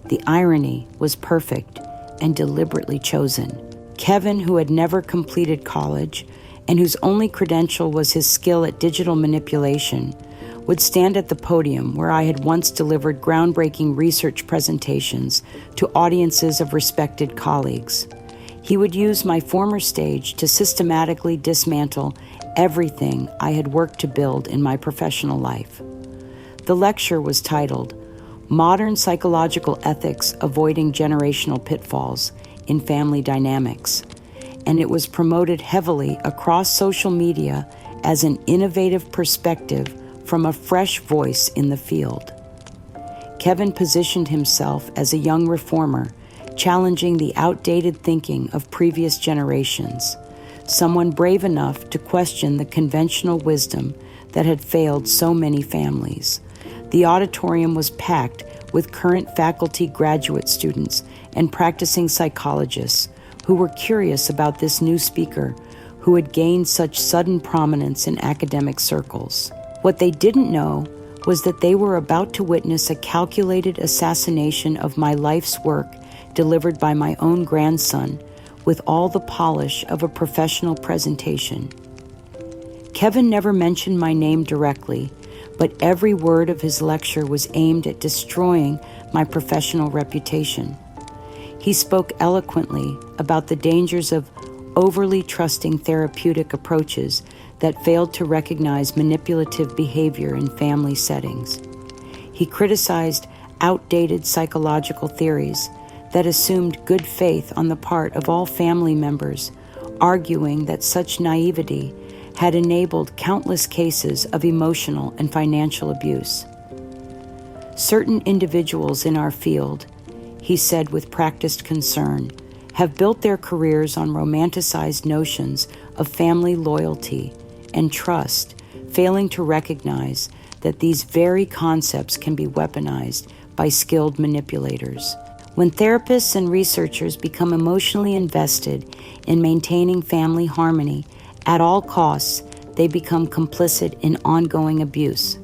The irony was perfect and deliberately chosen. Kevin, who had never completed college and whose only credential was his skill at digital manipulation, would stand at the podium where I had once delivered groundbreaking research presentations to audiences of respected colleagues. He would use my former stage to systematically dismantle everything I had worked to build in my professional life. The lecture was titled, "Modern Psychological Ethics Avoiding Generational Pitfalls in Family Dynamics," and it was promoted heavily across social media as an innovative perspective from a fresh voice in the field. Kevin positioned himself as a young reformer, challenging the outdated thinking of previous generations, someone brave enough to question the conventional wisdom that had failed so many families. The auditorium was packed with current faculty graduate students and practicing psychologists who were curious about this new speaker who had gained such sudden prominence in academic circles. What they didn't know was that they were about to witness a calculated assassination of my life's work delivered by my own grandson with all the polish of a professional presentation. Kevin never mentioned my name directly, but every word of his lecture was aimed at destroying my professional reputation. He spoke eloquently about the dangers of overly trusting therapeutic approaches that failed to recognize manipulative behavior in family settings. He criticized outdated psychological theories that assumed good faith on the part of all family members, arguing that such naivety had enabled countless cases of emotional and financial abuse. Certain individuals in our field, he said with practiced concern, have built their careers on romanticized notions of family loyalty and trust, failing to recognize that these very concepts can be weaponized by skilled manipulators. When therapists and researchers become emotionally invested in maintaining family harmony at all costs, they become complicit in ongoing abuse.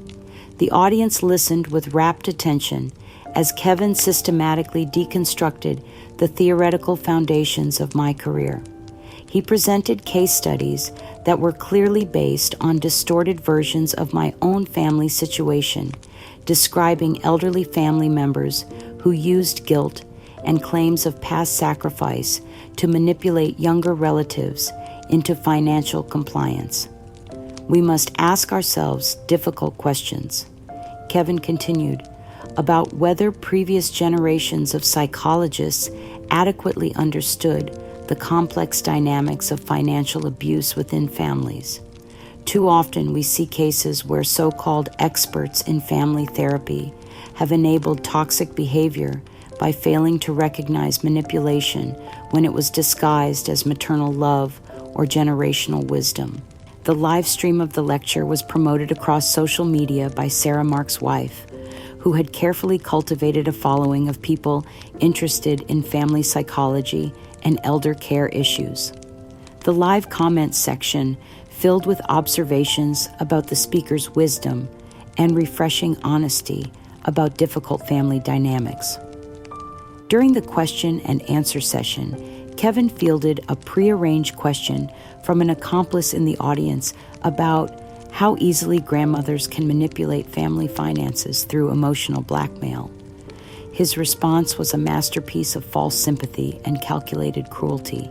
The audience listened with rapt attention as Kevin systematically deconstructed the theoretical foundations of my career. He presented case studies that were clearly based on distorted versions of my own family situation, describing elderly family members who used guilt and claims of past sacrifice to manipulate younger relatives into financial compliance. We must ask ourselves difficult questions, Kevin continued, about whether previous generations of psychologists adequately understood the complex dynamics of financial abuse within families. Too often we see cases where so-called experts in family therapy have enabled toxic behavior by failing to recognize manipulation when it was disguised as maternal love or generational wisdom. The live stream of the lecture was promoted across social media by Sarah Mark's wife, who had carefully cultivated a following of people interested in family psychology and elder care issues. The live comments section filled with observations about the speaker's wisdom and refreshing honesty about difficult family dynamics. During the question and answer session, Kevin fielded a prearranged question from an accomplice in the audience about how easily grandmothers can manipulate family finances through emotional blackmail. His response was a masterpiece of false sympathy and calculated cruelty.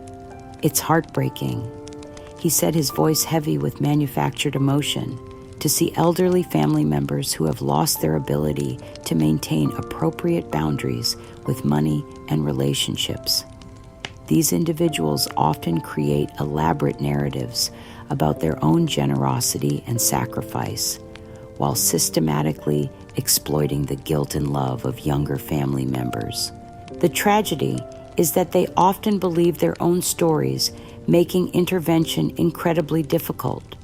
"It's heartbreaking," he said, his voice heavy with manufactured emotion, "to see elderly family members who have lost their ability to maintain appropriate boundaries with money and relationships. These individuals often create elaborate narratives about their own generosity and sacrifice, while systematically exploiting the guilt and love of younger family members. The tragedy is that they often believe their own stories, making intervention incredibly difficult.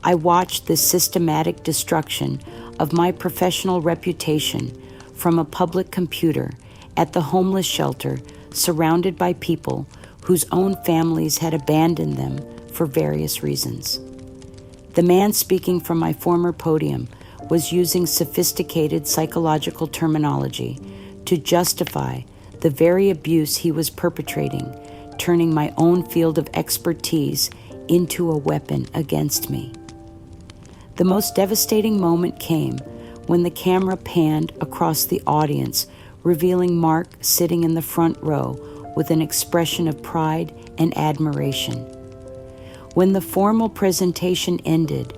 I watched this systematic destruction of my professional reputation from a public computer at the homeless shelter, surrounded by people whose own families had abandoned them for various reasons. The man speaking from my former podium was using sophisticated psychological terminology to justify the very abuse he was perpetrating, turning my own field of expertise into a weapon against me. The most devastating moment came when the camera panned across the audience, revealing Mark sitting in the front row with an expression of pride and admiration. When the formal presentation ended,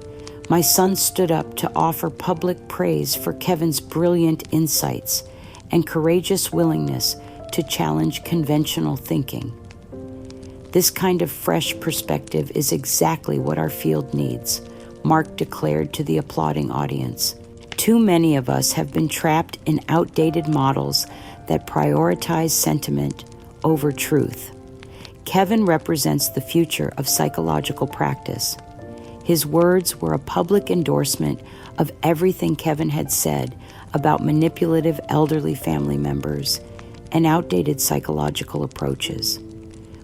my son stood up to offer public praise for Kevin's brilliant insights and courageous willingness to challenge conventional thinking. "This kind of fresh perspective is exactly what our field needs," Mark declared to the applauding audience. "Too many of us have been trapped in outdated models that prioritize sentiment over truth." Kevin represents the future of psychological practice. His words were a public endorsement of everything Kevin had said about manipulative elderly family members and outdated psychological approaches.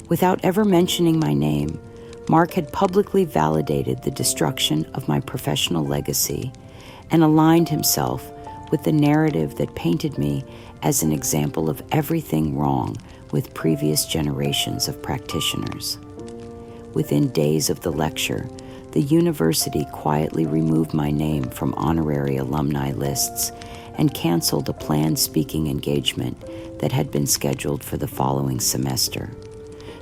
Without ever mentioning my name, Mark had publicly validated the destruction of my professional legacy and aligned himself with the narrative that painted me as an example of everything wrong with previous generations of practitioners. Within days of the lecture, the university quietly removed my name from honorary alumni lists and canceled a planned speaking engagement that had been scheduled for the following semester.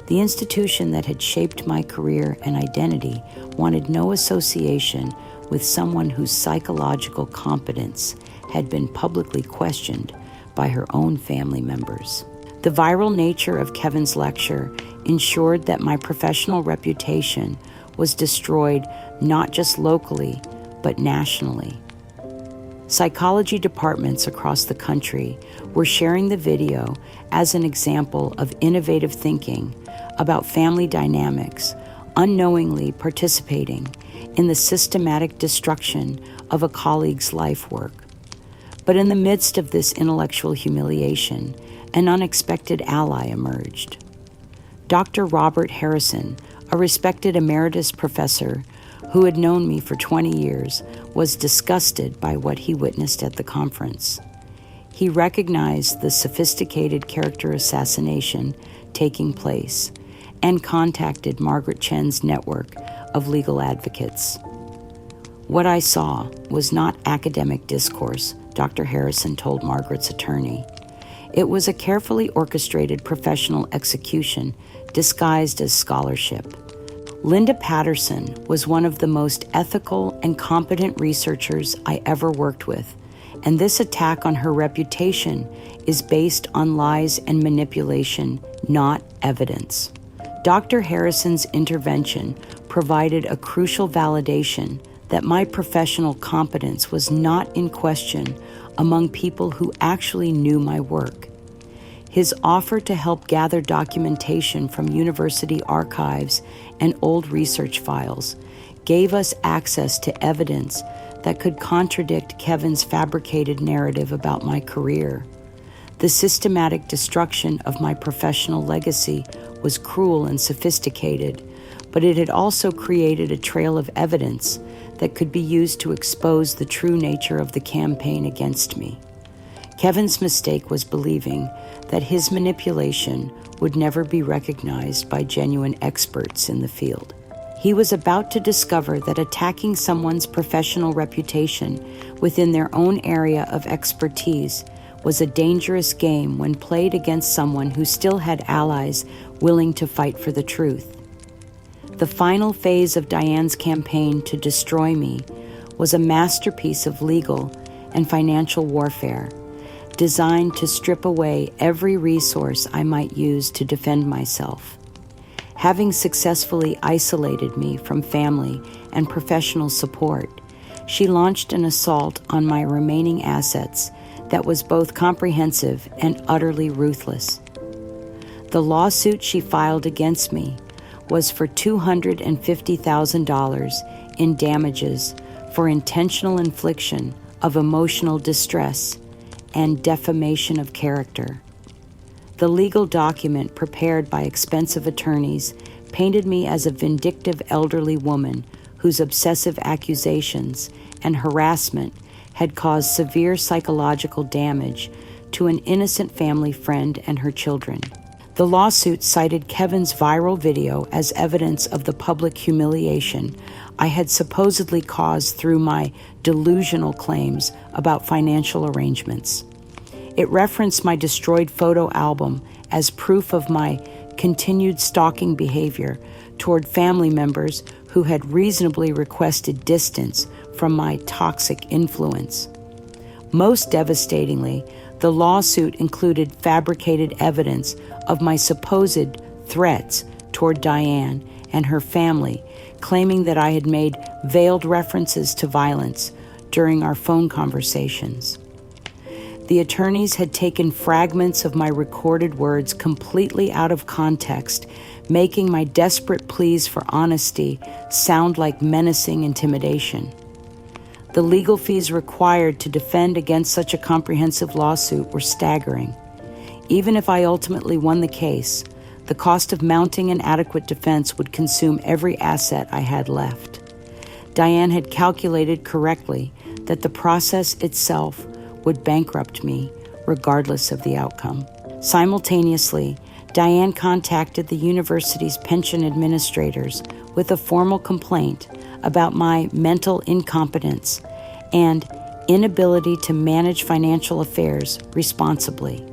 The institution that had shaped my career and identity wanted no association with someone whose psychological competence had been publicly questioned by her own family members. The viral nature of Kevin's lecture ensured that my professional reputation was destroyed not just locally, but nationally. Psychology departments across the country were sharing the video as an example of innovative thinking about family dynamics, unknowingly participating in the systematic destruction of a colleague's life work. But in the midst of this intellectual humiliation, an unexpected ally emerged. Dr. Robert Harrison, a respected emeritus professor who had known me for 20 years, was disgusted by what he witnessed at the conference. He recognized the sophisticated character assassination taking place and contacted Margaret Chen's network of legal advocates. "What I saw was not academic discourse," Dr. Harrison told Margaret's attorney. "It was a carefully orchestrated professional execution disguised as scholarship." Linda Patterson was one of the most ethical and competent researchers I ever worked with, and this attack on her reputation is based on lies and manipulation, not evidence. Dr. Harrison's intervention provided a crucial validation that my professional competence was not in question among people who actually knew my work. His offer to help gather documentation from university archives and old research files gave us access to evidence that could contradict Kevin's fabricated narrative about my career. The systematic destruction of my professional legacy was cruel and sophisticated, but it had also created a trail of evidence that could be used to expose the true nature of the campaign against me. Kevin's mistake was believing that his manipulation would never be recognized by genuine experts in the field. He was about to discover that attacking someone's professional reputation within their own area of expertise was a dangerous game when played against someone who still had allies willing to fight for the truth. The final phase of Diane's campaign to destroy me was a masterpiece of legal and financial warfare, designed to strip away every resource I might use to defend myself. Having successfully isolated me from family and professional support, she launched an assault on my remaining assets that was both comprehensive and utterly ruthless. The lawsuit she filed against me was for $250,000 in damages for intentional infliction of emotional distress and defamation of character. The legal document prepared by expensive attorneys painted me as a vindictive elderly woman whose obsessive accusations and harassment had caused severe psychological damage to an innocent family friend and her children. The lawsuit cited Kevin's viral video as evidence of the public humiliation I had supposedly caused through my delusional claims about financial arrangements. It referenced my destroyed photo album as proof of my continued stalking behavior toward family members who had reasonably requested distance from my toxic influence. Most devastatingly, the lawsuit included fabricated evidence of my supposed threats toward Diane and her family, claiming that I had made veiled references to violence during our phone conversations. The attorneys had taken fragments of my recorded words completely out of context, making my desperate pleas for honesty sound like menacing intimidation. The legal fees required to defend against such a comprehensive lawsuit were staggering. Even if I ultimately won the case, the cost of mounting an adequate defense would consume every asset I had left. Diane had calculated correctly that the process itself would bankrupt me, regardless of the outcome. Simultaneously, Diane contacted the university's pension administrators with a formal complaint about my mental incompetence and inability to manage financial affairs responsibly.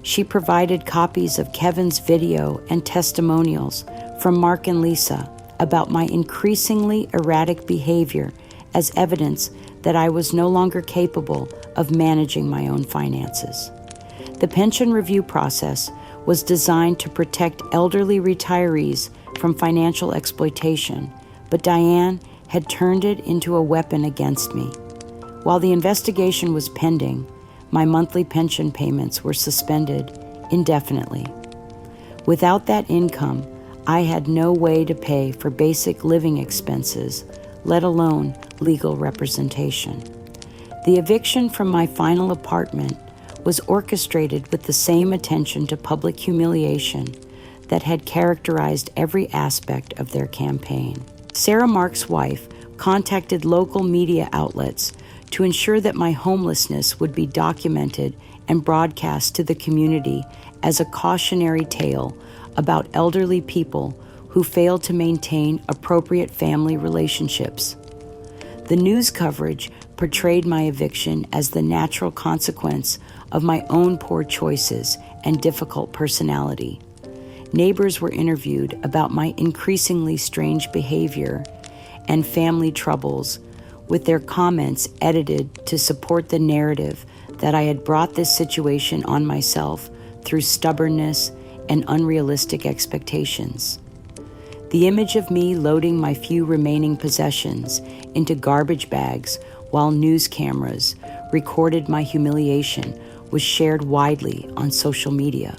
She provided copies of Kevin's video and testimonials from Mark and Lisa about my increasingly erratic behavior as evidence that I was no longer capable of managing my own finances. The pension review process was designed to protect elderly retirees from financial exploitation, but Diane had turned it into a weapon against me. While the investigation was pending, my monthly pension payments were suspended indefinitely. Without that income, I had no way to pay for basic living expenses, let alone legal representation. The eviction from my final apartment was orchestrated with the same attention to public humiliation that had characterized every aspect of their campaign. Sarah Mark's wife contacted local media outlets to ensure that my homelessness would be documented and broadcast to the community as a cautionary tale about elderly people who failed to maintain appropriate family relationships. The news coverage portrayed my eviction as the natural consequence of my own poor choices and difficult personality. Neighbors were interviewed about my increasingly strange behavior and family troubles, with their comments edited to support the narrative that I had brought this situation on myself through stubbornness and unrealistic expectations. The image of me loading my few remaining possessions into garbage bags while news cameras recorded my humiliation was shared widely on social media.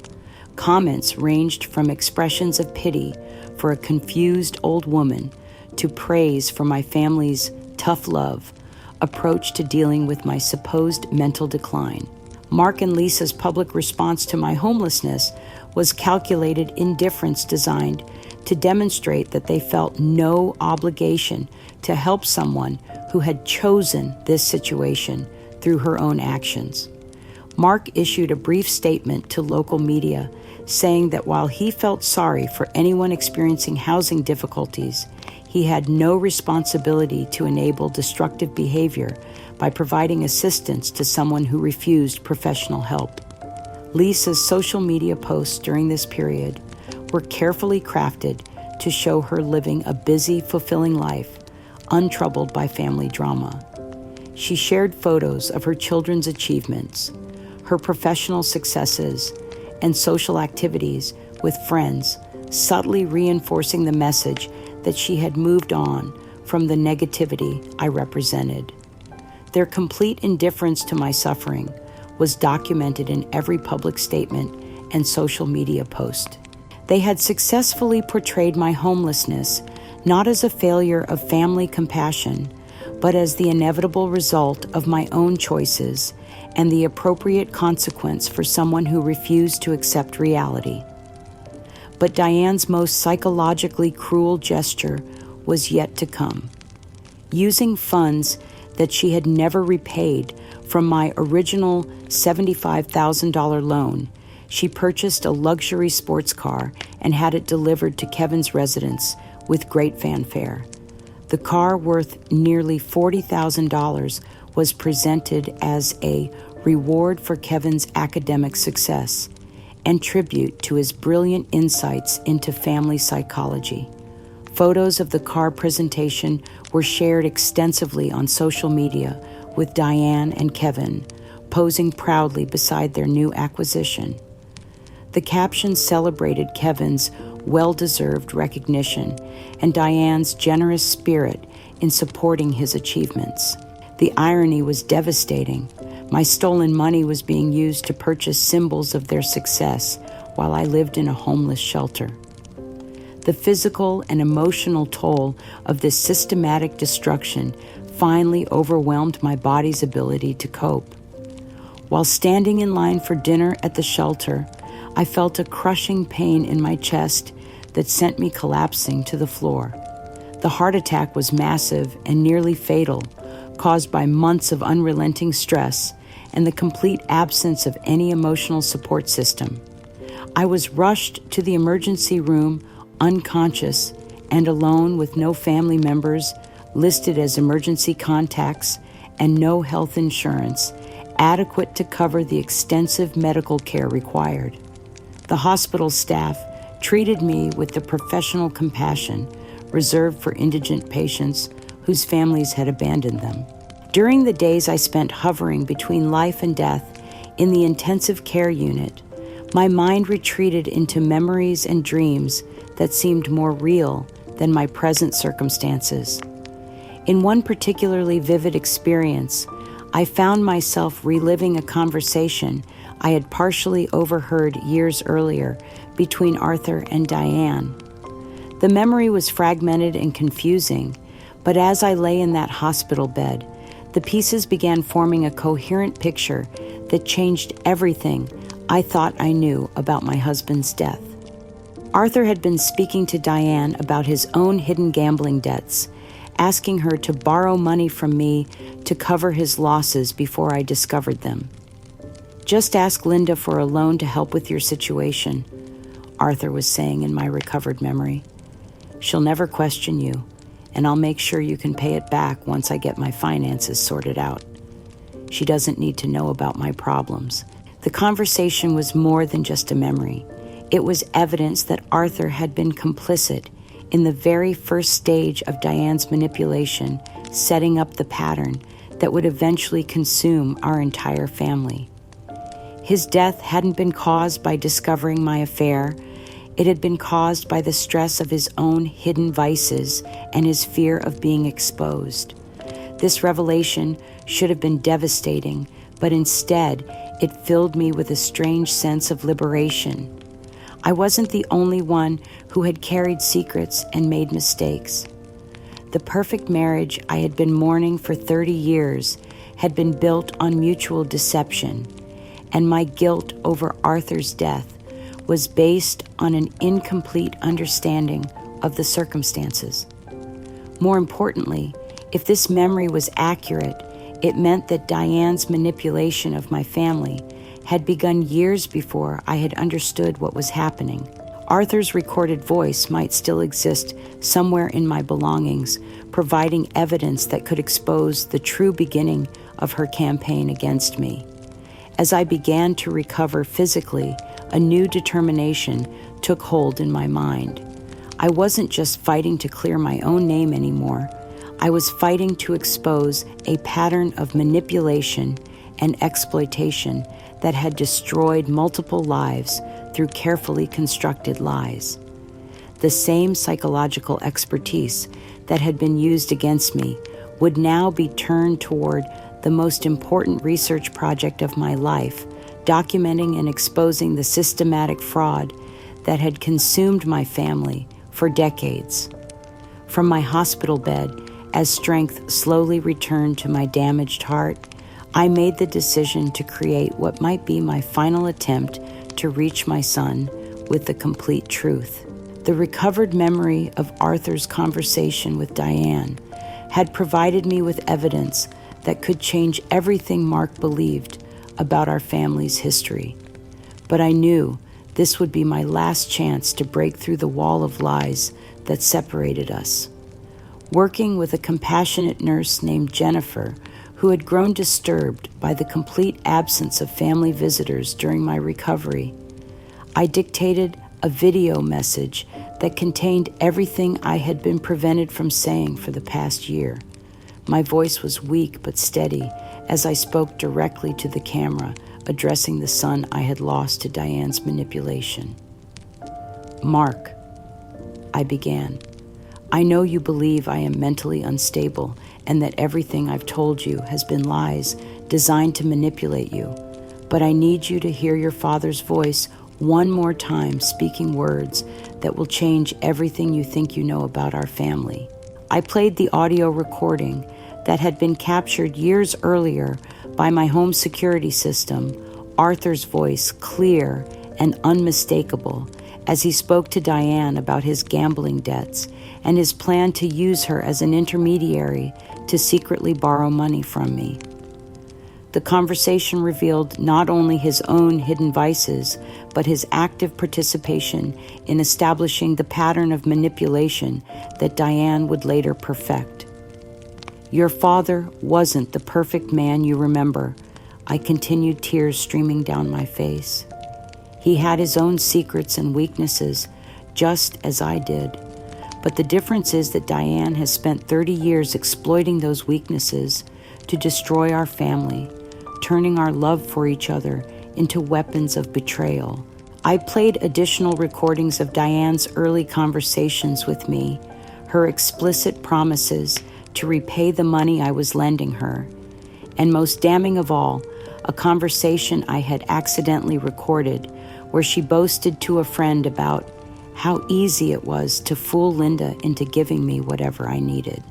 Comments ranged from expressions of pity for a confused old woman to praise for my family's tough love approach to dealing with my supposed mental decline. Mark and Lisa's public response to my homelessness was calculated indifference designed to demonstrate that they felt no obligation to help someone who had chosen this situation through her own actions. Mark issued a brief statement to local media saying that while he felt sorry for anyone experiencing housing difficulties, he had no responsibility to enable destructive behavior by providing assistance to someone who refused professional help. Lisa's social media posts during this period were carefully crafted to show her living a busy, fulfilling life, untroubled by family drama. She shared photos of her children's achievements, her professional successes, and social activities with friends, subtly reinforcing the message that she had moved on from the negativity I represented. Their complete indifference to my suffering was documented in every public statement and social media post. They had successfully portrayed my homelessness not as a failure of family compassion, but as the inevitable result of my own choices and the appropriate consequence for someone who refused to accept reality. But Diane's most psychologically cruel gesture was yet to come. Using funds that she had never repaid from my original $75,000 loan, she purchased a luxury sports car and had it delivered to Kevin's residence with great fanfare. The car, worth nearly $40,000, was presented as a reward for Kevin's academic success and tribute to his brilliant insights into family psychology. Photos of the car presentation were shared extensively on social media, with Diane and Kevin posing proudly beside their new acquisition. The caption celebrated Kevin's well-deserved recognition and Diane's generous spirit in supporting his achievements. The irony was devastating. My stolen money was being used to purchase symbols of their success while I lived in a homeless shelter. The physical and emotional toll of this systematic destruction finally overwhelmed my body's ability to cope. While standing in line for dinner at the shelter, I felt a crushing pain in my chest that sent me collapsing to the floor. The heart attack was massive and nearly fatal, caused by months of unrelenting stress and the complete absence of any emotional support system. I was rushed to the emergency room unconscious and alone with no family members listed as emergency contacts and no health insurance adequate to cover the extensive medical care required. The hospital staff treated me with the professional compassion reserved for indigent patients whose families had abandoned them. During the days I spent hovering between life and death in the intensive care unit, my mind retreated into memories and dreams that seemed more real than my present circumstances. In one particularly vivid experience, I found myself reliving a conversation I had partially overheard years earlier between Arthur and Diane. The memory was fragmented and confusing, but as I lay in that hospital bed, the pieces began forming a coherent picture that changed everything I thought I knew about my husband's death. Arthur had been speaking to Diane about his own hidden gambling debts, asking her to borrow money from me to cover his losses before I discovered them. "Just ask Linda for a loan to help with your situation," Arthur was saying in my recovered memory. "She'll never question you, and I'll make sure you can pay it back once I get my finances sorted out. She doesn't need to know about my problems." The conversation was more than just a memory. It was evidence that Arthur had been complicit in the very first stage of Diane's manipulation, setting up the pattern that would eventually consume our entire family. His death hadn't been caused by discovering my affair. It had been caused by the stress of his own hidden vices and his fear of being exposed. This revelation should have been devastating, but instead, it filled me with a strange sense of liberation. I wasn't the only one who had carried secrets and made mistakes. The perfect marriage I had been mourning for 30 years had been built on mutual deception, and my guilt over Arthur's death was based on an incomplete understanding of the circumstances. More importantly, if this memory was accurate, it meant that Diane's manipulation of my family had begun years before I had understood what was happening. Arthur's recorded voice might still exist somewhere in my belongings, providing evidence that could expose the true beginning of her campaign against me. As I began to recover physically, a new determination took hold in my mind. I wasn't just fighting to clear my own name anymore. I was fighting to expose a pattern of manipulation and exploitation that had destroyed multiple lives through carefully constructed lies. The same psychological expertise that had been used against me would now be turned toward the most important research project of my life, documenting and exposing the systematic fraud that had consumed my family for decades. From my hospital bed, as strength slowly returned to my damaged heart, I made the decision to create what might be my final attempt to reach my son with the complete truth. The recovered memory of Arthur's conversation with Diane had provided me with evidence that could change everything Mark believed about our family's history. But I knew this would be my last chance to break through the wall of lies that separated us. Working with a compassionate nurse named Jennifer, who had grown disturbed by the complete absence of family visitors during my recovery, I dictated a video message that contained everything I had been prevented from saying for the past year. My voice was weak but steady as I spoke directly to the camera, addressing the son I had lost to Diane's manipulation. "Mark," I began, "I know you believe I am mentally unstable and that everything I've told you has been lies designed to manipulate you, but I need you to hear your father's voice one more time, speaking words that will change everything you think you know about our family." I played the audio recording that had been captured years earlier by my home security system, Arthur's voice clear and unmistakable as he spoke to Diane about his gambling debts and his plan to use her as an intermediary to secretly borrow money from me. The conversation revealed not only his own hidden vices, but his active participation in establishing the pattern of manipulation that Diane would later perfect. "Your father wasn't the perfect man you remember," I continued, tears streaming down my face. "He had his own secrets and weaknesses, just as I did. But the difference is that Diane has spent 30 years exploiting those weaknesses to destroy our family, turning our love for each other into weapons of betrayal." I played additional recordings of Diane's early conversations with me, her explicit promises to repay the money I was lending her, and most damning of all, a conversation I had accidentally recorded where she boasted to a friend about how easy it was to fool Linda into giving me whatever I needed.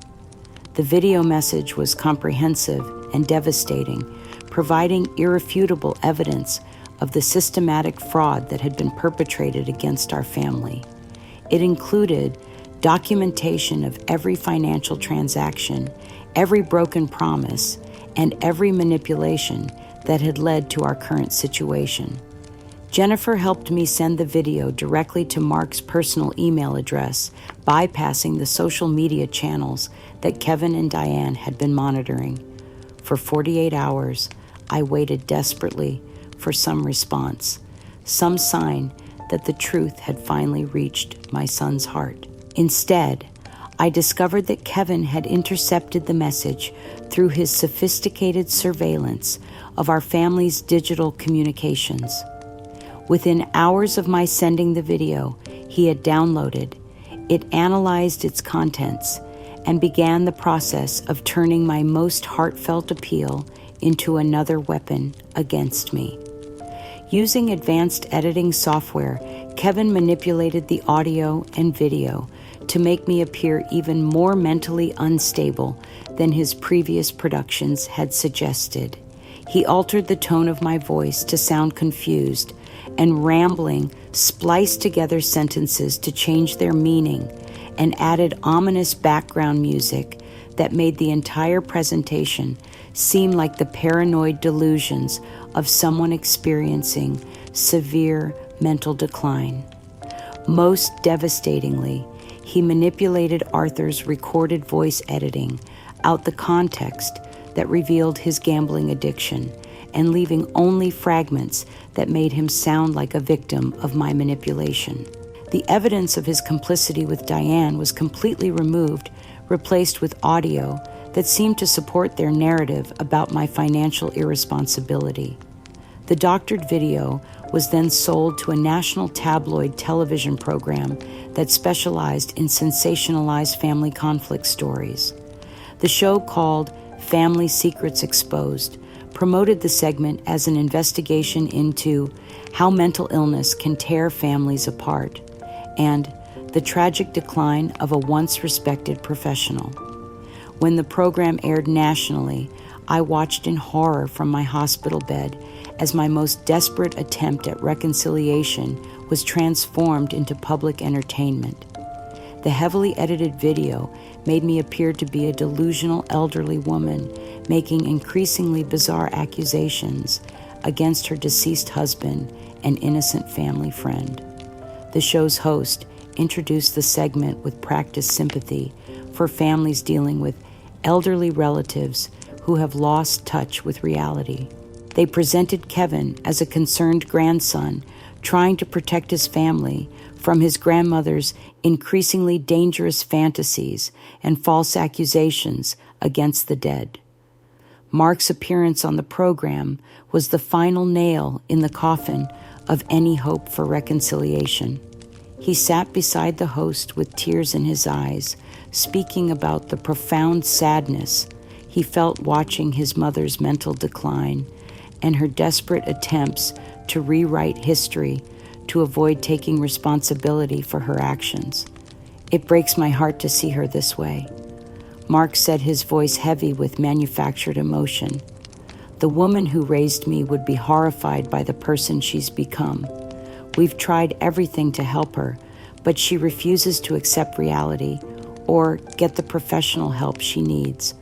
The video message was comprehensive and devastating, providing irrefutable evidence of the systematic fraud that had been perpetrated against our family. It included documentation of every financial transaction, every broken promise, and every manipulation that had led to our current situation. Jennifer helped me send the video directly to Mark's personal email address, bypassing the social media channels that Kevin and Diane had been monitoring. For 48 hours, I waited desperately for some response, some sign that the truth had finally reached my son's heart. Instead, I discovered that Kevin had intercepted the message through his sophisticated surveillance of our family's digital communications. Within hours of my sending the video he had downloaded, it analyzed its contents and began the process of turning my most heartfelt appeal into another weapon against me. Using advanced editing software, Kevin manipulated the audio and video to make me appear even more mentally unstable than his previous productions had suggested. He altered the tone of my voice to sound confused and rambling, spliced together sentences to change their meaning, and added ominous background music that made the entire presentation seem like the paranoid delusions of someone experiencing severe mental decline. Most devastatingly, he manipulated Arthur's recorded voice editing out the context that revealed his gambling addiction and leaving only fragments that made him sound like a victim of my manipulation. The evidence of his complicity with Diane was completely removed, replaced with audio that seemed to support their narrative about my financial irresponsibility. The doctored video was then sold to a national tabloid television program that specialized in sensationalized family conflict stories. The show, called Family Secrets Exposed, promoted the segment as an investigation into how mental illness can tear families apart and the tragic decline of a once respected professional. When the program aired nationally, I watched in horror from my hospital bed as my most desperate attempt at reconciliation was transformed into public entertainment. The heavily edited video made me appear to be a delusional elderly woman making increasingly bizarre accusations against her deceased husband and innocent family friend. The show's host introduced the segment with practiced sympathy for families dealing with elderly relatives who have lost touch with reality. They presented Kevin as a concerned grandson trying to protect his family from his grandmother's increasingly dangerous fantasies and false accusations against the dead. Mark's appearance on the program was the final nail in the coffin of any hope for reconciliation. He sat beside the host with tears in his eyes, speaking about the profound sadness he felt watching his mother's mental decline and her desperate attempts to rewrite history to avoid taking responsibility for her actions. It breaks my heart to see her this way. Mark said, his voice heavy with manufactured emotion. The woman who raised me would be horrified by the person she's become. We've tried everything to help her, but she refuses to accept reality or get the professional help she needs.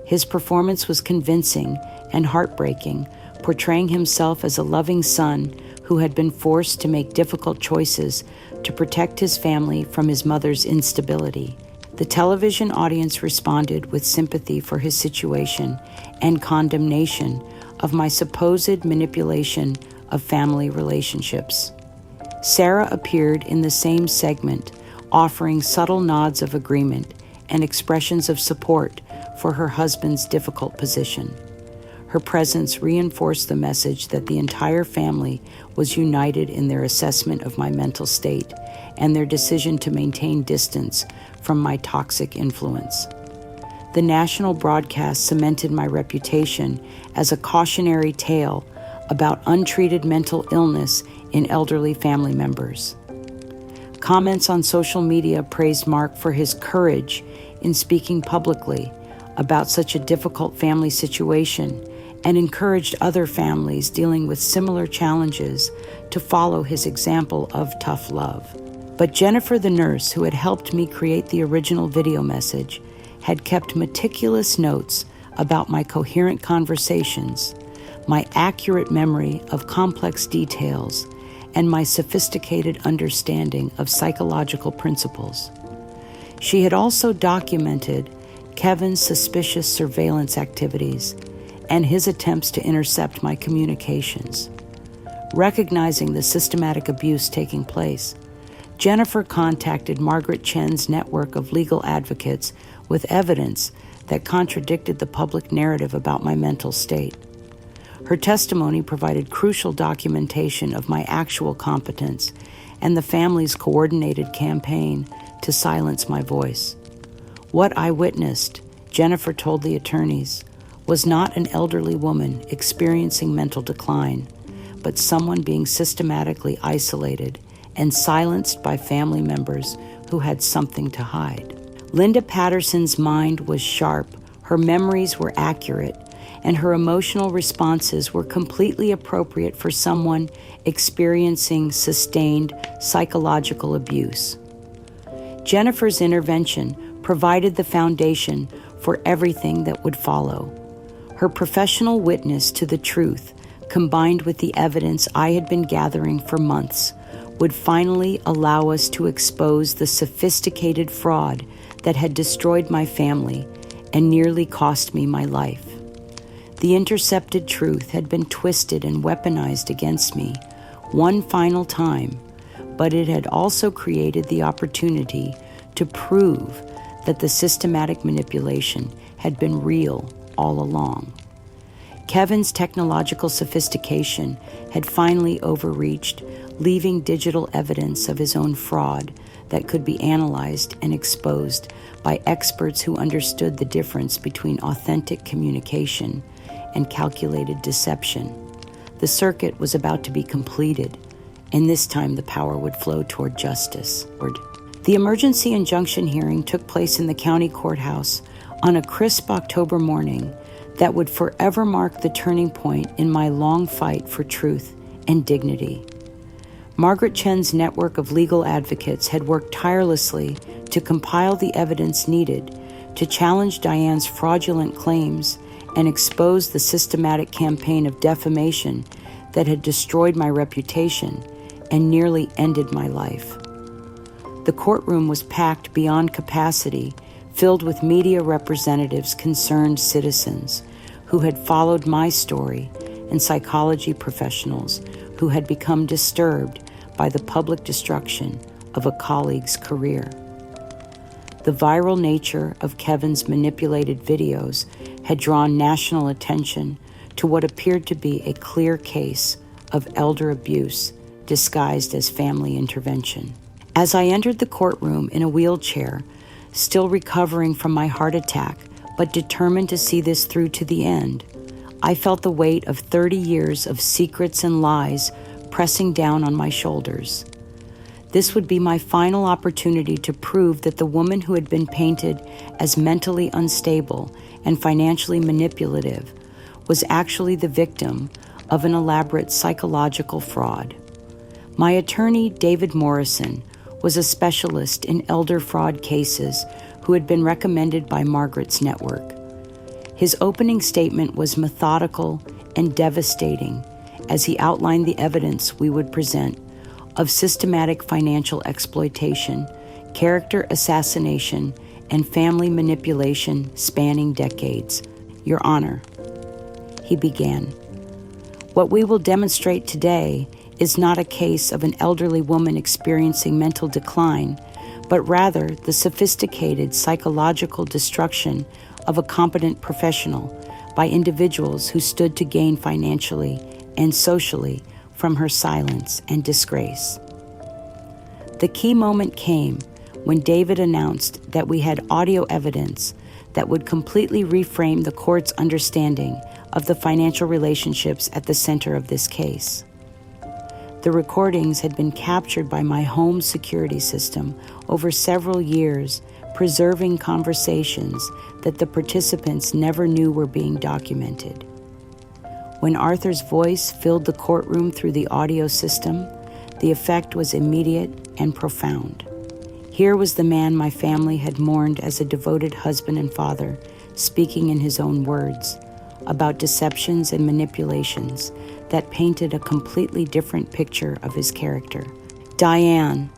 His performance was convincing and heartbreaking, portraying himself as a loving son who had been forced to make difficult choices to protect his family from his mother's instability. The television audience responded with sympathy for his situation and condemnation of my supposed manipulation of family relationships. Sarah appeared in the same segment, offering subtle nods of agreement and expressions of support for her husband's difficult position. Her presence reinforced the message that the entire family was united in their assessment of my mental state and their decision to maintain distance from my toxic influence. The national broadcast cemented my reputation as a cautionary tale about untreated mental illness in elderly family members. Comments on social media praised Mark for his courage in speaking publicly about such a difficult family situation and encouraged other families dealing with similar challenges to follow his example of tough love. But Jennifer, the nurse who had helped me create the original video message, had kept meticulous notes about my coherent conversations, my accurate memory of complex details, and my sophisticated understanding of psychological principles. She had also documented Kevin's suspicious surveillance activities and his attempts to intercept my communications. Recognizing the systematic abuse taking place, Jennifer contacted Margaret Chen's network of legal advocates with evidence that contradicted the public narrative about my mental state. Her testimony provided crucial documentation of my actual competence and the family's coordinated campaign to silence my voice. What I witnessed, Jennifer told the attorneys, was not an elderly woman experiencing mental decline, but someone being systematically isolated and silenced by family members who had something to hide. Linda Patterson's mind was sharp, her memories were accurate, and her emotional responses were completely appropriate for someone experiencing sustained psychological abuse. Jennifer's intervention provided the foundation for everything that would follow. Her professional witness to the truth, combined with the evidence I had been gathering for months, would finally allow us to expose the sophisticated fraud that had destroyed my family and nearly cost me my life. The intercepted truth had been twisted and weaponized against me one final time, but it had also created the opportunity to prove that the systematic manipulation had been real all along. Kevin's technological sophistication had finally overreached, leaving digital evidence of his own fraud that could be analyzed and exposed by experts who understood the difference between authentic communication and calculated deception. The circuit was about to be completed, and this time the power would flow toward justice. The emergency injunction hearing took place in the county courthouse on a crisp October morning that would forever mark the turning point in my long fight for truth and dignity. Margaret Chen's network of legal advocates had worked tirelessly to compile the evidence needed to challenge Diane's fraudulent claims and expose the systematic campaign of defamation that had destroyed my reputation and nearly ended my life. The courtroom was packed beyond capacity, filled with media representatives, concerned citizens who had followed my story, and psychology professionals who had become disturbed by the public destruction of a colleague's career. The viral nature of Kevin's manipulated videos had drawn national attention to what appeared to be a clear case of elder abuse disguised as family intervention. As I entered the courtroom in a wheelchair, still recovering from my heart attack, but determined to see this through to the end, I felt the weight of 30 years of secrets and lies pressing down on my shoulders. This would be my final opportunity to prove that the woman who had been painted as mentally unstable and financially manipulative was actually the victim of an elaborate psychological fraud. My attorney, David Morrison, was a specialist in elder fraud cases who had been recommended by Margaret's network. His opening statement was methodical and devastating as he outlined the evidence we would present of systematic financial exploitation, character assassination, and family manipulation spanning decades. Your Honor, he began, what we will demonstrate today is not a case of an elderly woman experiencing mental decline, but rather the sophisticated psychological destruction of a competent professional by individuals who stood to gain financially and socially from her silence and disgrace. The key moment came when David announced that we had audio evidence that would completely reframe the court's understanding of the financial relationships at the center of this case. The recordings had been captured by my home security system over several years, preserving conversations that the participants never knew were being documented. When Arthur's voice filled the courtroom through the audio system, the effect was immediate and profound. Here was the man my family had mourned as a devoted husband and father, speaking in his own words about deceptions and manipulations that painted a completely different picture of his character. Diane,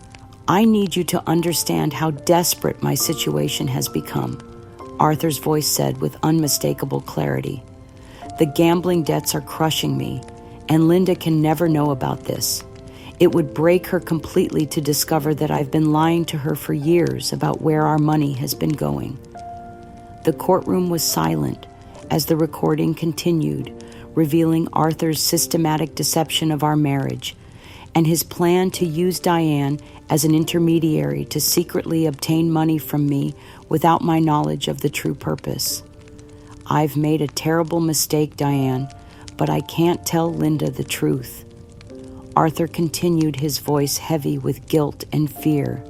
I need you to understand how desperate my situation has become, Arthur's voice said with unmistakable clarity. The gambling debts are crushing me, and Linda can never know about this. It would break her completely to discover that I've been lying to her for years about where our money has been going. The courtroom was silent as the recording continued, revealing Arthur's systematic deception of our marriage and his plan to use Diane as an intermediary to secretly obtain money from me without my knowledge of the true purpose. I've made a terrible mistake, Diane, but I can't tell Linda the truth. Arthur continued, his voice heavy with guilt and fear.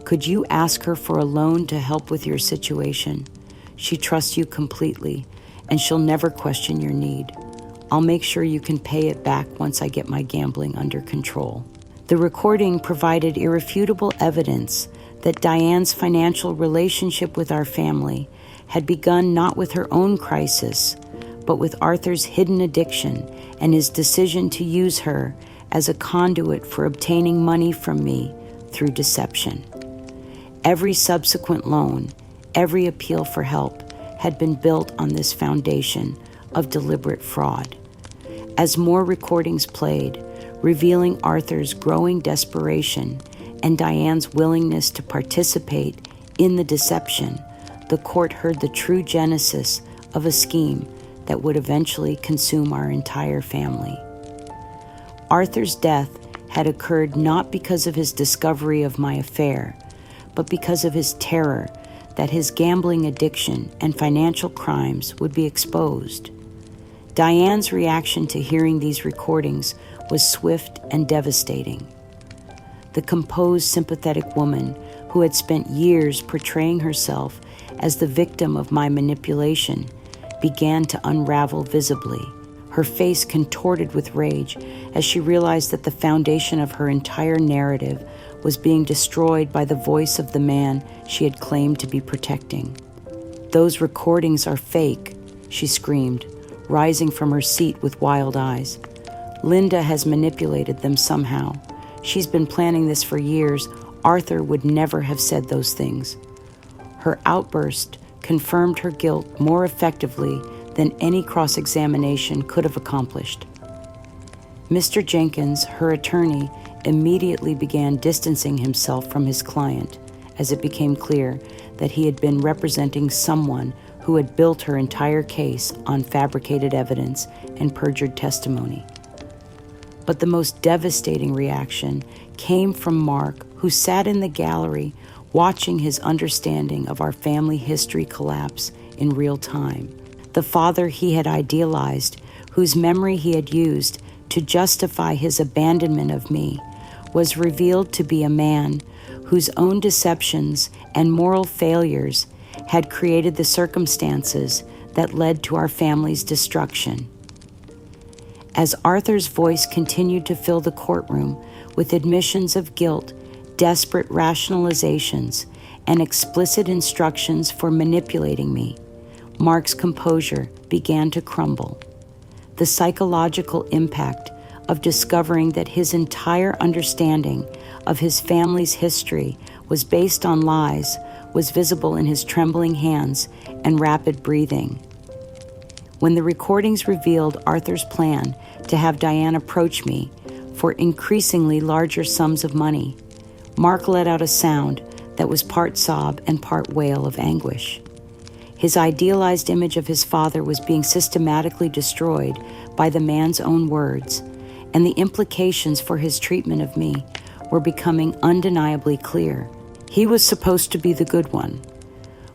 Could you ask her for a loan to help with your situation? She trusts you completely, and she'll never question your need. I'll make sure you can pay it back once I get my gambling under control. The recording provided irrefutable evidence that Diane's financial relationship with our family had begun not with her own crisis, but with Arthur's hidden addiction and his decision to use her as a conduit for obtaining money from me through deception. Every subsequent loan, every appeal for help had been built on this foundation of deliberate fraud. As more recordings played, revealing Arthur's growing desperation and Diane's willingness to participate in the deception, the court heard the true genesis of a scheme that would eventually consume our entire family. Arthur's death had occurred not because of his discovery of my affair, but because of his terror that his gambling addiction and financial crimes would be exposed. Diane's reaction to hearing these recordings was swift and devastating. The composed, sympathetic woman who had spent years portraying herself as the victim of my manipulation began to unravel visibly, her face contorted with rage as she realized that the foundation of her entire narrative was being destroyed by the voice of the man she had claimed to be protecting. "Those recordings are fake," she screamed, rising from her seat with wild eyes. "Linda has manipulated them somehow. She's been planning this for years. Arthur would never have said those things." Her outburst confirmed her guilt more effectively than any cross-examination could have accomplished. Mr. Jenkins, her attorney, immediately began distancing himself from his client as it became clear that he had been representing someone who had built her entire case on fabricated evidence and perjured testimony. But the most devastating reaction came from Mark, who sat in the gallery watching his understanding of our family history collapse in real time. The father he had idealized, whose memory he had used to justify his abandonment of me, was revealed to be a man whose own deceptions and moral failures had created the circumstances that led to our family's destruction. As Arthur's voice continued to fill the courtroom with admissions of guilt, desperate rationalizations, and explicit instructions for manipulating me, Mark's composure began to crumble. The psychological impact of discovering that his entire understanding of his family's history was based on lies was visible in his trembling hands and rapid breathing. When the recordings revealed Arthur's plan to have Diane approach me for increasingly larger sums of money, Mark let out a sound that was part sob and part wail of anguish. His idealized image of his father was being systematically destroyed by the man's own words, and the implications for his treatment of me were becoming undeniably clear. He was supposed to be the good one.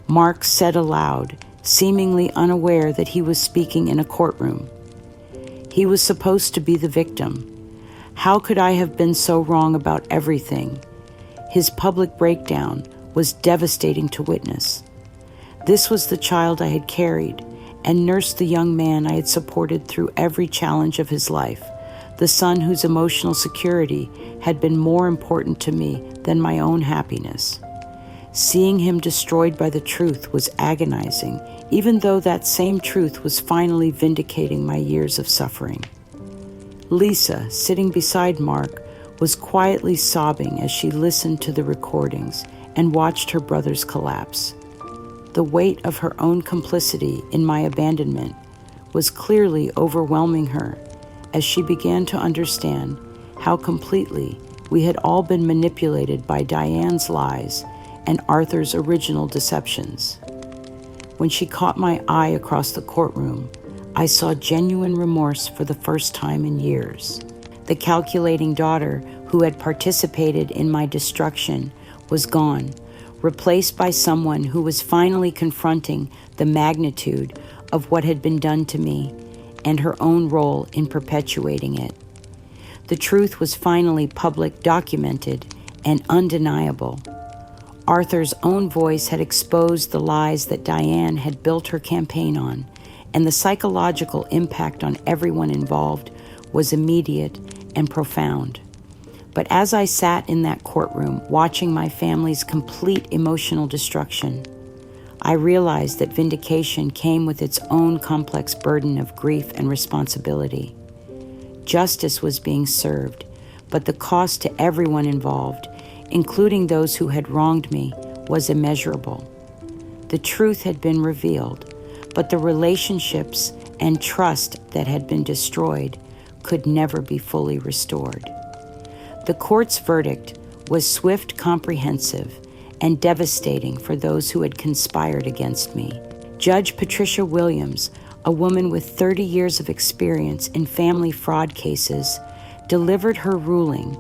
Mark said aloud, seemingly unaware that he was speaking in a courtroom. He was supposed to be the victim. How could I have been so wrong about everything? His public breakdown was devastating to witness. This was the child I had carried and nursed the young man I had supported through every challenge of his life, the son whose emotional security had been more important to me than my own happiness. Seeing him destroyed by the truth was agonizing, even though that same truth was finally vindicating my years of suffering. Lisa, sitting beside Mark, was quietly sobbing as she listened to the recordings and watched her brothers collapse. The weight of her own complicity in my abandonment was clearly overwhelming her as she began to understand how completely we had all been manipulated by Diane's lies and Arthur's original deceptions. When she caught my eye across the courtroom, I saw genuine remorse for the first time in years. The calculating daughter who had participated in my destruction was gone, replaced by someone who was finally confronting the magnitude of what had been done to me and her own role in perpetuating it. The truth was finally public, documented, and undeniable. Arthur's own voice had exposed the lies that Diane had built her campaign on, and the psychological impact on everyone involved was immediate and profound. But as I sat in that courtroom watching my family's complete emotional destruction, I realized that vindication came with its own complex burden of grief and responsibility. Justice was being served, but the cost to everyone involved, including those who had wronged me, was immeasurable. The truth had been revealed, but the relationships and trust that had been destroyed could never be fully restored. The court's verdict was swift, comprehensive, and devastating for those who had conspired against me. Judge Patricia Williams, a woman with 30 years of experience in family fraud cases, delivered her ruling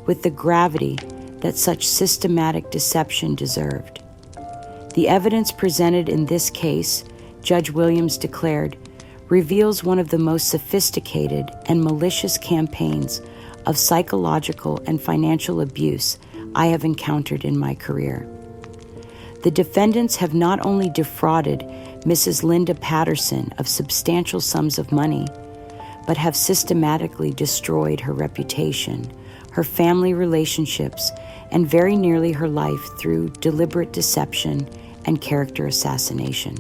with the gravity that such systematic deception deserved. The evidence presented in this case, Judge Williams declared, reveals one of the most sophisticated and malicious campaigns of psychological and financial abuse I have encountered in my career. The defendants have not only defrauded Mrs. Linda Patterson of substantial sums of money, but have systematically destroyed her reputation, her family relationships, and very nearly her life through deliberate deception and character assassination.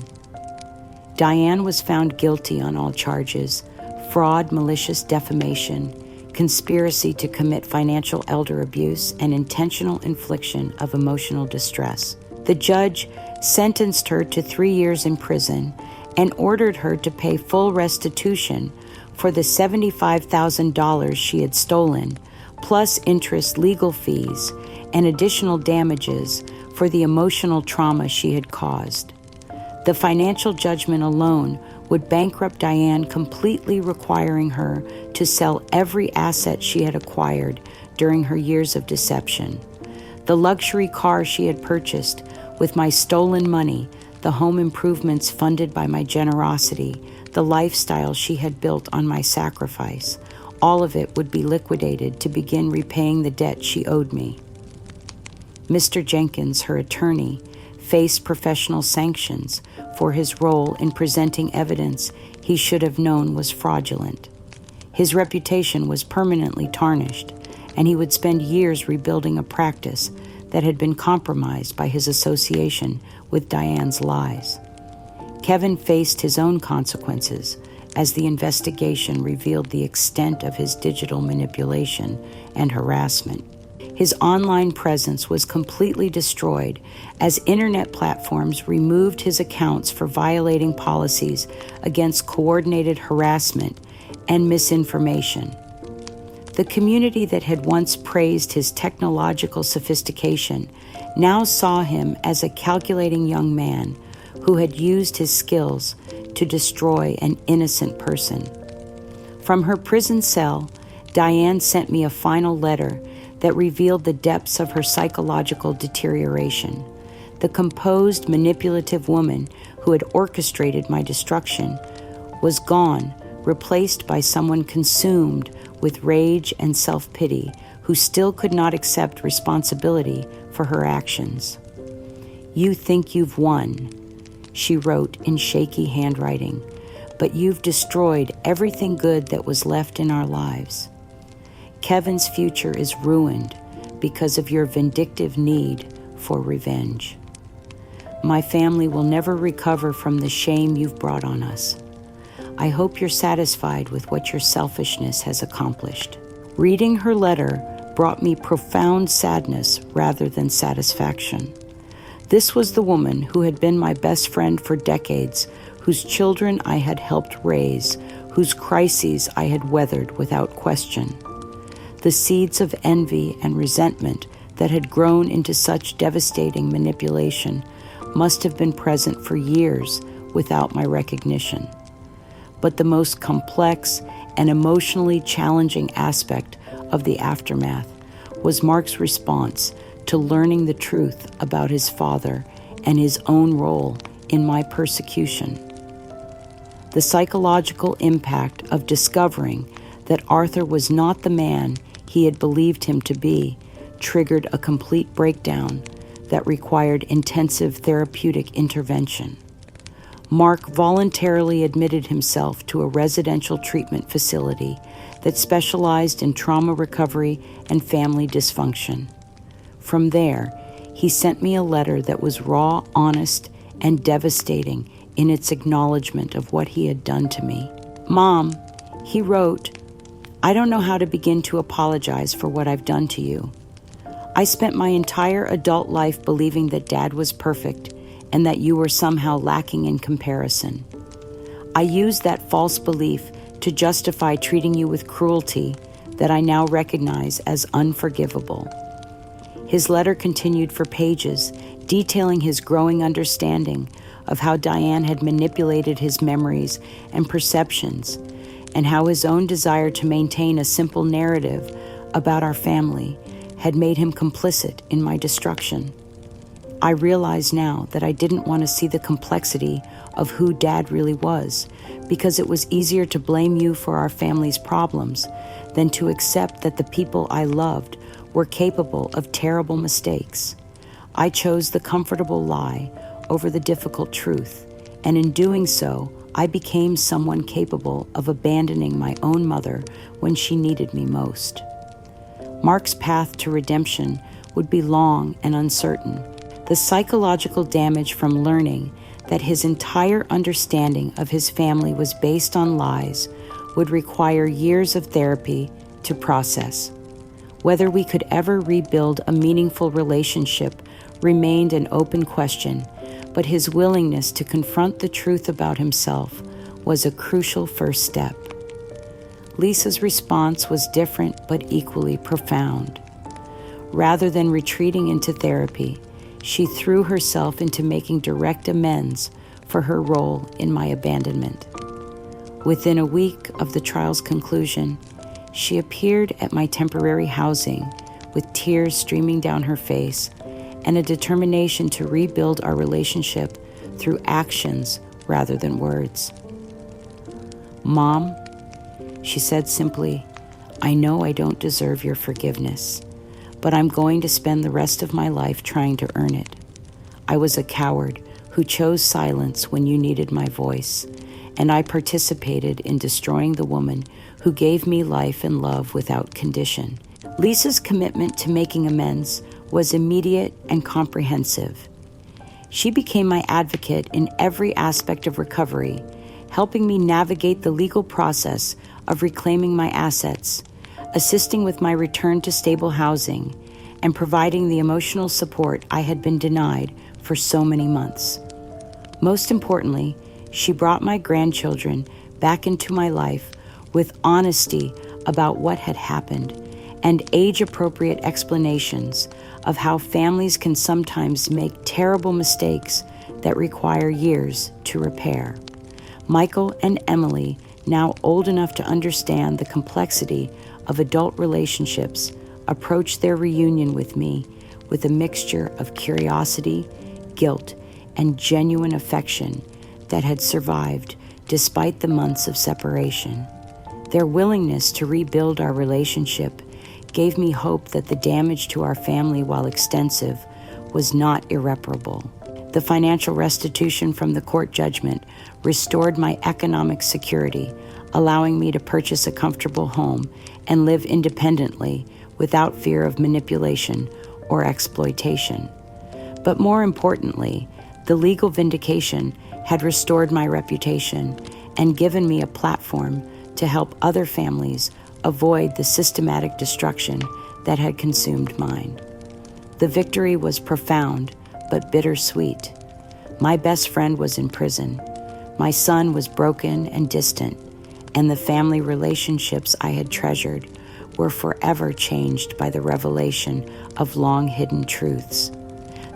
Diane was found guilty on all charges: fraud, malicious defamation, conspiracy to commit financial elder abuse, and intentional infliction of emotional distress. The judge sentenced her to 3 years in prison and ordered her to pay full restitution for the $75,000 she had stolen, plus interest, legal fees, and additional damages for the emotional trauma she had caused. The financial judgment alone would bankrupt Diane completely, requiring her to sell every asset she had acquired during her years of deception. The luxury car she had purchased with my stolen money, the home improvements funded by my generosity, the lifestyle she had built on my sacrifice, all of it would be liquidated to begin repaying the debt she owed me. Mr. Jenkins, her attorney, faced professional sanctions for his role in presenting evidence he should have known was fraudulent. His reputation was permanently tarnished, and he would spend years rebuilding a practice that had been compromised by his association with Diane's lies. Kevin faced his own consequences as the investigation revealed the extent of his digital manipulation and harassment. His online presence was completely destroyed as internet platforms removed his accounts for violating policies against coordinated harassment and misinformation. The community that had once praised his technological sophistication now saw him as a calculating young man who had used his skills to destroy an innocent person. From her prison cell, Diane sent me a final letter that revealed the depths of her psychological deterioration. The composed, manipulative woman who had orchestrated my destruction was gone, replaced by someone consumed with rage and self-pity, who still could not accept responsibility for her actions. "You think you've won," she wrote in shaky handwriting, "but you've destroyed everything good that was left in our lives. Kevin's future is ruined because of your vindictive need for revenge. My family will never recover from the shame you've brought on us. I hope you're satisfied with what your selfishness has accomplished." Reading her letter brought me profound sadness rather than satisfaction. This was the woman who had been my best friend for decades, whose children I had helped raise, whose crises I had weathered without question. The seeds of envy and resentment that had grown into such devastating manipulation must have been present for years without my recognition. but the most complex and emotionally challenging aspect of the aftermath was Mark's response to learning the truth about his father and his own role in my persecution. The psychological impact of discovering that Arthur was not the man he had believed him to be triggered a complete breakdown that required intensive therapeutic intervention. Mark voluntarily admitted himself to a residential treatment facility that specialized in trauma recovery and family dysfunction. From there, he sent me a letter that was raw, honest, and devastating in its acknowledgement of what he had done to me. "Mom," he wrote, "I don't know how to begin to apologize for what I've done to you. I spent my entire adult life believing that Dad was perfect and that you were somehow lacking in comparison. I used that false belief to justify treating you with cruelty that I now recognize as unforgivable." His letter continued for pages, detailing his growing understanding of how Diane had manipulated his memories and perceptions, and how his own desire to maintain a simple narrative about our family had made him complicit in my destruction. I realize now that I didn't want to see the complexity of who Dad really was, because it was easier to blame you for our family's problems than to accept that the people I loved were capable of terrible mistakes. I chose the comfortable lie over the difficult truth, and in doing so, I became someone capable of abandoning my own mother when she needed me most. Mark's path to redemption would be long and uncertain. The psychological damage from learning that his entire understanding of his family was based on lies would require years of therapy to process. Whether we could ever rebuild a meaningful relationship remained an open question, but his willingness to confront the truth about himself was a crucial first step. Lisa's response was different but equally profound. Rather than retreating into therapy, she threw herself into making direct amends for her role in my abandonment. Within a week of the trial's conclusion, she appeared at my temporary housing with tears streaming down her face and a determination to rebuild our relationship through actions rather than words. "Mom," she said simply, "I know I don't deserve your forgiveness, but I'm going to spend the rest of my life trying to earn it. I was a coward who chose silence when you needed my voice, and I participated in destroying the woman who gave me life and love without condition." Lisa's commitment to making amends was immediate and comprehensive. She became my advocate in every aspect of recovery, helping me navigate the legal process of reclaiming my assets, assisting with my return to stable housing, and providing the emotional support I had been denied for so many months. Most importantly, she brought my grandchildren back into my life with honesty about what had happened and age-appropriate explanations of how families can sometimes make terrible mistakes that require years to repair. Michael and Emily, now old enough to understand the complexity of adult relationships, approached their reunion with me with a mixture of curiosity, guilt, and genuine affection that had survived despite the months of separation. Their willingness to rebuild our relationship gave me hope that the damage to our family, while extensive, was not irreparable. The financial restitution from the court judgment restored my economic security, allowing me to purchase a comfortable home and live independently without fear of manipulation or exploitation. But more importantly, the legal vindication had restored my reputation and given me a platform to help other families avoid the systematic destruction that had consumed mine. The victory was profound but bittersweet. My best friend was in prison. My son was broken and distant, and the family relationships I had treasured were forever changed by the revelation of long-hidden truths.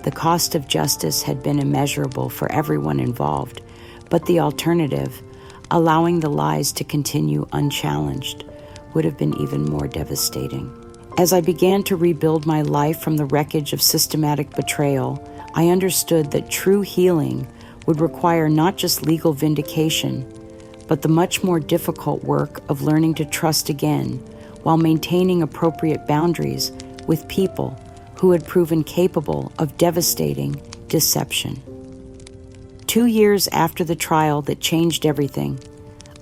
The cost of justice had been immeasurable for everyone involved, but the alternative, Allowing the lies to continue unchallenged would have been even more devastating. As I began to rebuild my life from the wreckage of systematic betrayal, I understood that true healing would require not just legal vindication, but the much more difficult work of learning to trust again while maintaining appropriate boundaries with people who had proven capable of devastating deception. 2 years after the trial that changed everything,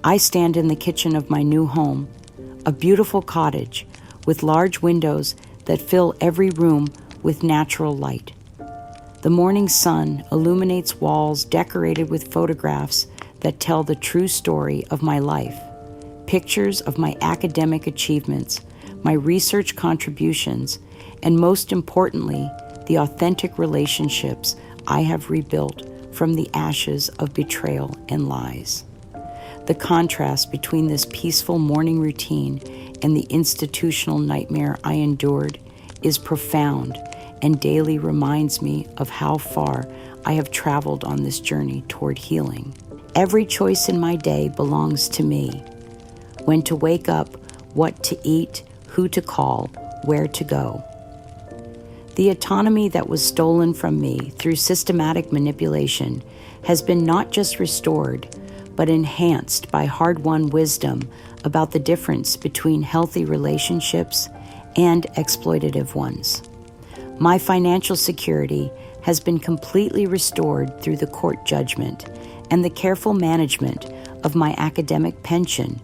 I stand in the kitchen of my new home, a beautiful cottage with large windows that fill every room with natural light. The morning sun illuminates walls decorated with photographs that tell the true story of my life, pictures of my academic achievements, my research contributions, and most importantly, the authentic relationships I have rebuilt from the ashes of betrayal and lies. The contrast between this peaceful morning routine and the institutional nightmare I endured is profound and daily reminds me of how far I have traveled on this journey toward healing. Every choice in my day belongs to me. When to wake up, what to eat, who to call, where to go. The autonomy that was stolen from me through systematic manipulation has been not just restored, but enhanced by hard-won wisdom about the difference between healthy relationships and exploitative ones. My financial security has been completely restored through the court judgment and the careful management of my academic pension,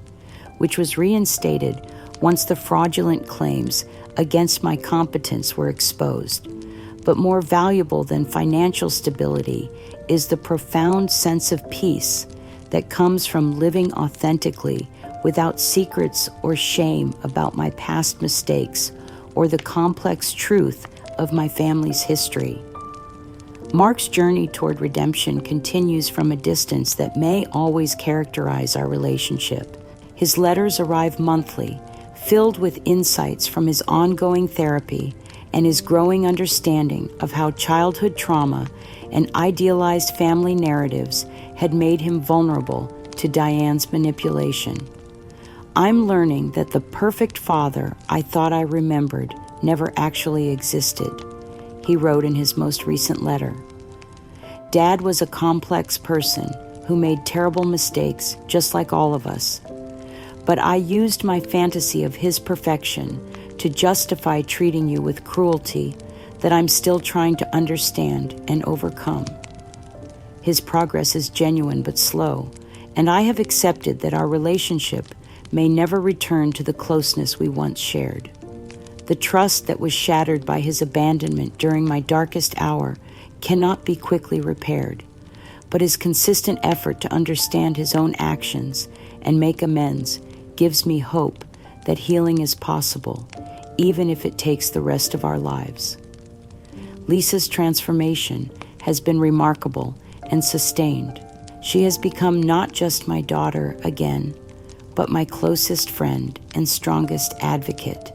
which was reinstated once the fraudulent claims against my competence were exposed. But more valuable than financial stability is the profound sense of peace that comes from living authentically without secrets or shame about my past mistakes or the complex truth of my family's history. Mark's journey toward redemption continues from a distance that may always characterize our relationship. His letters arrive monthly, filled with insights from his ongoing therapy and his growing understanding of how childhood trauma and idealized family narratives had made him vulnerable to Diane's manipulation. I'm learning that the perfect father I thought I remembered never actually existed, he wrote in his most recent letter. Dad was a complex person who made terrible mistakes just like all of us. But I used my fantasy of his perfection to justify treating you with cruelty that I'm still trying to understand and overcome. His progress is genuine but slow, and I have accepted that our relationship may never return to the closeness we once shared. The trust that was shattered by his abandonment during my darkest hour cannot be quickly repaired, but his consistent effort to understand his own actions and make amends gives me hope that healing is possible, even if it takes the rest of our lives. Lisa's transformation has been remarkable and sustained. She has become not just my daughter again, but my closest friend and strongest advocate.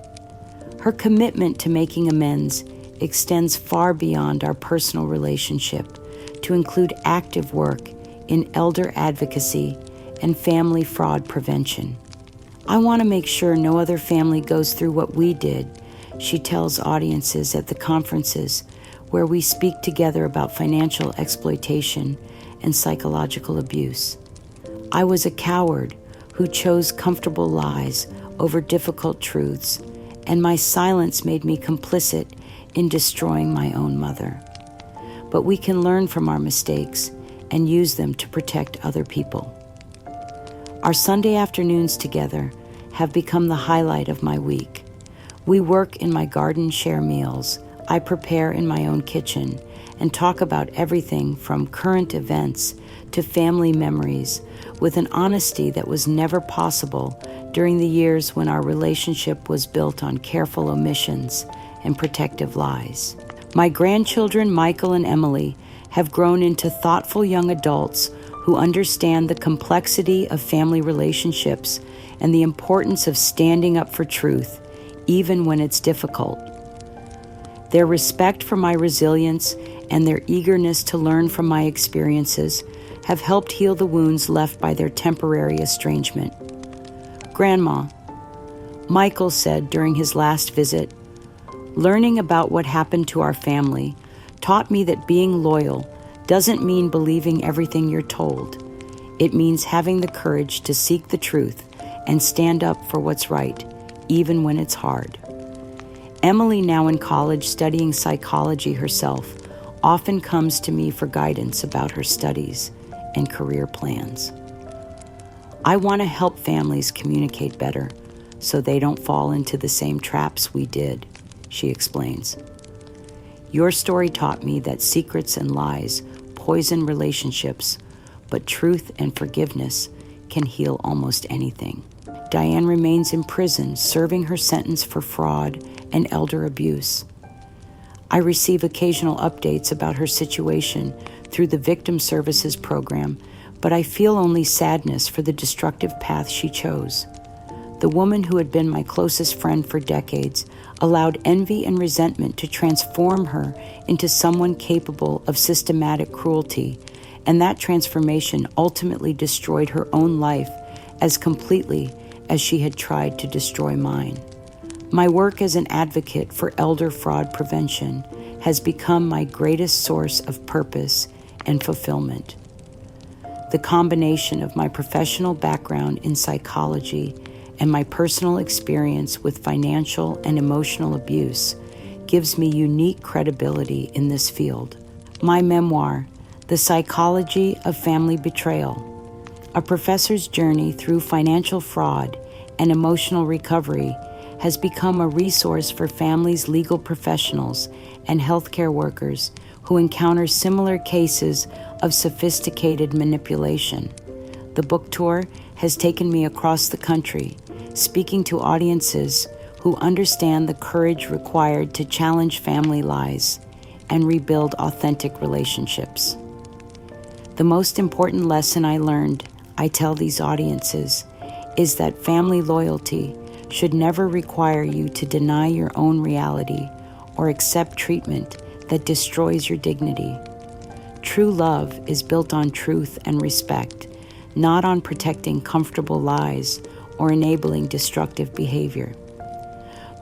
Her commitment to making amends extends far beyond our personal relationship to include active work in elder advocacy and family fraud prevention. I want to make sure no other family goes through what we did, she tells audiences at the conferences where we speak together about financial exploitation and psychological abuse. I was a coward who chose comfortable lies over difficult truths, and my silence made me complicit in destroying my own mother. But we can learn from our mistakes and use them to protect other people. Our Sunday afternoons together have become the highlight of my week. We work in my garden, share meals, I prepare in my own kitchen, and talk about everything from current events to family memories with an honesty that was never possible during the years when our relationship was built on careful omissions and protective lies. My grandchildren, Michael and Emily, have grown into thoughtful young adults who understand the complexity of family relationships and the importance of standing up for truth, even when it's difficult. Their respect for my resilience and their eagerness to learn from my experiences have helped heal the wounds left by their temporary estrangement. Grandma, Michael said during his last visit, learning about what happened to our family taught me that being loyal doesn't mean believing everything you're told. It means having the courage to seek the truth and stand up for what's right, even when it's hard. Emily, now in college studying psychology herself, often comes to me for guidance about her studies and career plans. I want to help families communicate better so they don't fall into the same traps we did, she explains. Your story taught me that secrets and lies poison relationships, but truth and forgiveness can heal almost anything. Diane remains in prison, serving her sentence for fraud and elder abuse. I receive occasional updates about her situation through the Victim Services Program, but I feel only sadness for the destructive path she chose. The woman who had been my closest friend for decades allowed envy and resentment to transform her into someone capable of systematic cruelty, and that transformation ultimately destroyed her own life as completely as she had tried to destroy mine. My work as an advocate for elder fraud prevention has become my greatest source of purpose and fulfillment. The combination of my professional background in psychology and my personal experience with financial and emotional abuse gives me unique credibility in this field. My memoir, The Psychology of Family Betrayal, a professor's journey through financial fraud and emotional recovery, has become a resource for families, legal professionals, and healthcare workers who encounter similar cases of sophisticated manipulation. The book tour has taken me across the country, speaking to audiences who understand the courage required to challenge family lies and rebuild authentic relationships. The most important lesson I learned, I tell these audiences, is that family loyalty should never require you to deny your own reality or accept treatment that destroys your dignity. True love is built on truth and respect, not on protecting comfortable lies or enabling destructive behavior.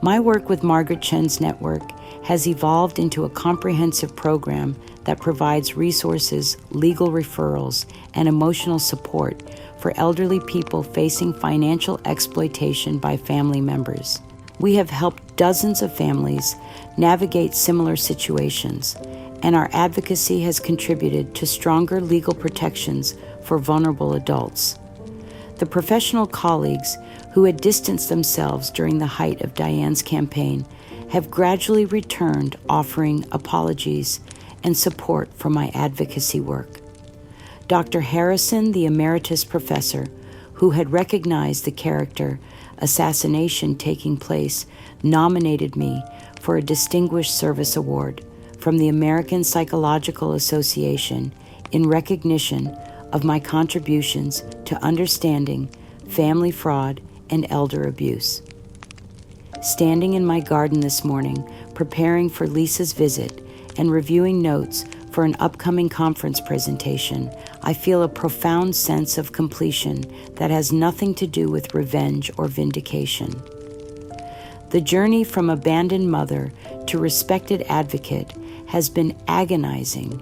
My work with Margaret Chen's network has evolved into a comprehensive program that provides resources, legal referrals, and emotional support for elderly people facing financial exploitation by family members. We have helped dozens of families navigate similar situations, and our advocacy has contributed to stronger legal protections for vulnerable adults. The professional colleagues who had distanced themselves during the height of Diane's campaign have gradually returned, offering apologies and support for my advocacy work. Dr. Harrison, the emeritus professor, who had recognized the character assassination taking place, nominated me for a Distinguished Service Award from the American Psychological Association in recognition of my contributions to understanding family fraud and elder abuse. Standing in my garden this morning, preparing for Lisa's visit and reviewing notes for an upcoming conference presentation, I feel a profound sense of completion that has nothing to do with revenge or vindication. The journey from abandoned mother to respected advocate has been agonizing,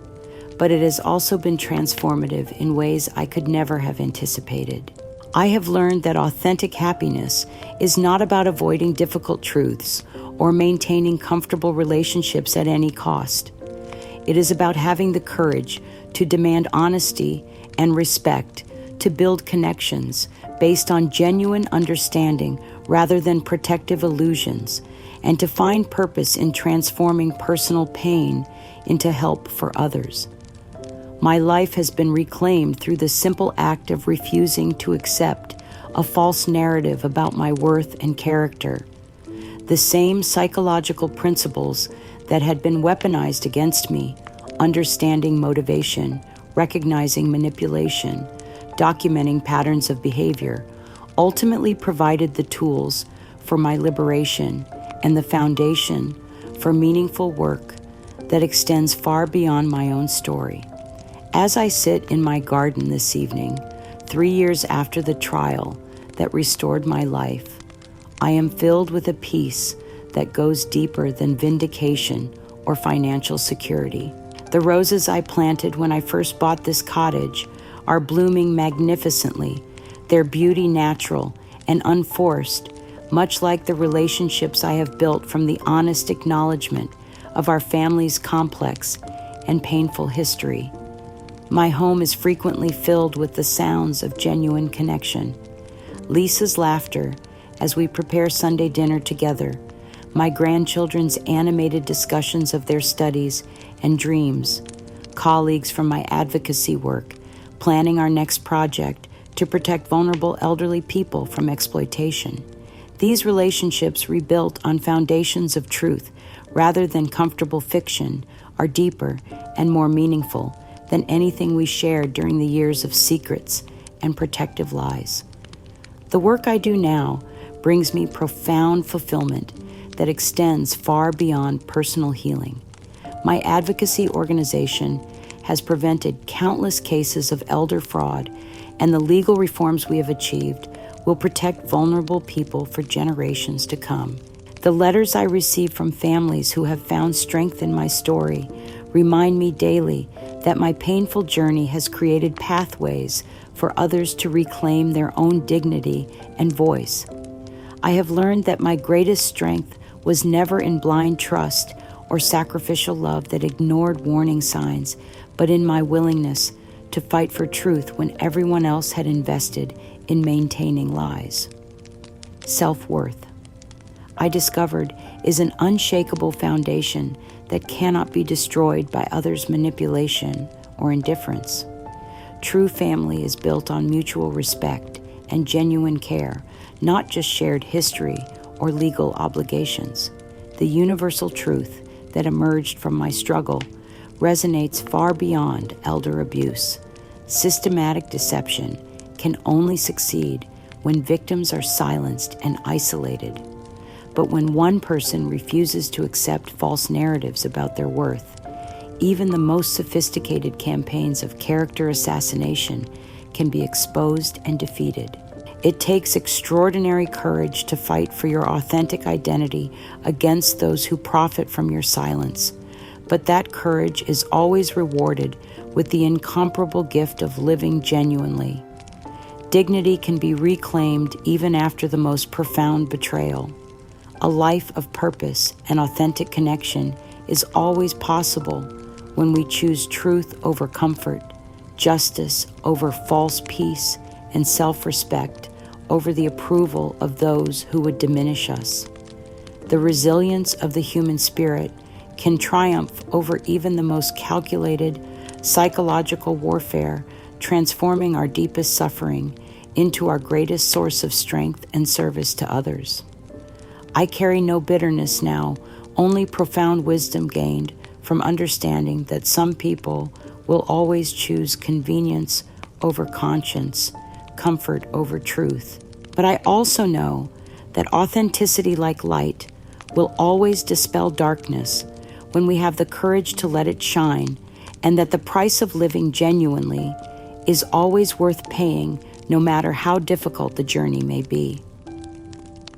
but it has also been transformative in ways I could never have anticipated. I have learned that authentic happiness is not about avoiding difficult truths or maintaining comfortable relationships at any cost. It is about having the courage to demand honesty and respect, to build connections based on genuine understanding rather than protective illusions, and to find purpose in transforming personal pain into help for others. My life has been reclaimed through the simple act of refusing to accept a false narrative about my worth and character. The same psychological principles that had been weaponized against me, understanding motivation, recognizing manipulation, documenting patterns of behavior, ultimately provided the tools for my liberation and the foundation for meaningful work that extends far beyond my own story. As I sit in my garden this evening, 3 years after the trial that restored my life, I am filled with a peace that goes deeper than vindication or financial security. The roses I planted when I first bought this cottage are blooming magnificently, their beauty natural and unforced, much like the relationships I have built from the honest acknowledgement of our family's complex and painful history. My home is frequently filled with the sounds of genuine connection. Lisa's laughter as we prepare Sunday dinner together, my grandchildren's animated discussions of their studies and dreams, colleagues from my advocacy work, planning our next project to protect vulnerable elderly people from exploitation. These relationships, rebuilt on foundations of truth rather than comfortable fiction, are deeper and more meaningful than anything we shared during the years of secrets and protective lies. The work I do now brings me profound fulfillment that extends far beyond personal healing. My advocacy organization has prevented countless cases of elder fraud, and the legal reforms we have achieved will protect vulnerable people for generations to come. The letters I receive from families who have found strength in my story remind me daily that my painful journey has created pathways for others to reclaim their own dignity and voice. I have learned that my greatest strength was never in blind trust or sacrificial love that ignored warning signs, but in my willingness to fight for truth when everyone else had invested in maintaining lies. Self-worth, I discovered, is an unshakable foundation that cannot be destroyed by others' manipulation or indifference. True family is built on mutual respect and genuine care, not just shared history or legal obligations. The universal truth that emerged from my struggle resonates far beyond elder abuse. Systematic deception can only succeed when victims are silenced and isolated. But when one person refuses to accept false narratives about their worth, even the most sophisticated campaigns of character assassination can be exposed and defeated. It takes extraordinary courage to fight for your authentic identity against those who profit from your silence. But that courage is always rewarded with the incomparable gift of living genuinely. Dignity can be reclaimed even after the most profound betrayal. A life of purpose and authentic connection is always possible when we choose truth over comfort, justice over false peace, and self-respect over the approval of those who would diminish us. The resilience of the human spirit can triumph over even the most calculated psychological warfare, transforming our deepest suffering into our greatest source of strength and service to others. I carry no bitterness now, only profound wisdom gained from understanding that some people will always choose convenience over conscience, comfort over truth. But I also know that authenticity, like light, will always dispel darkness when we have the courage to let it shine, and that the price of living genuinely is always worth paying, no matter how difficult the journey may be.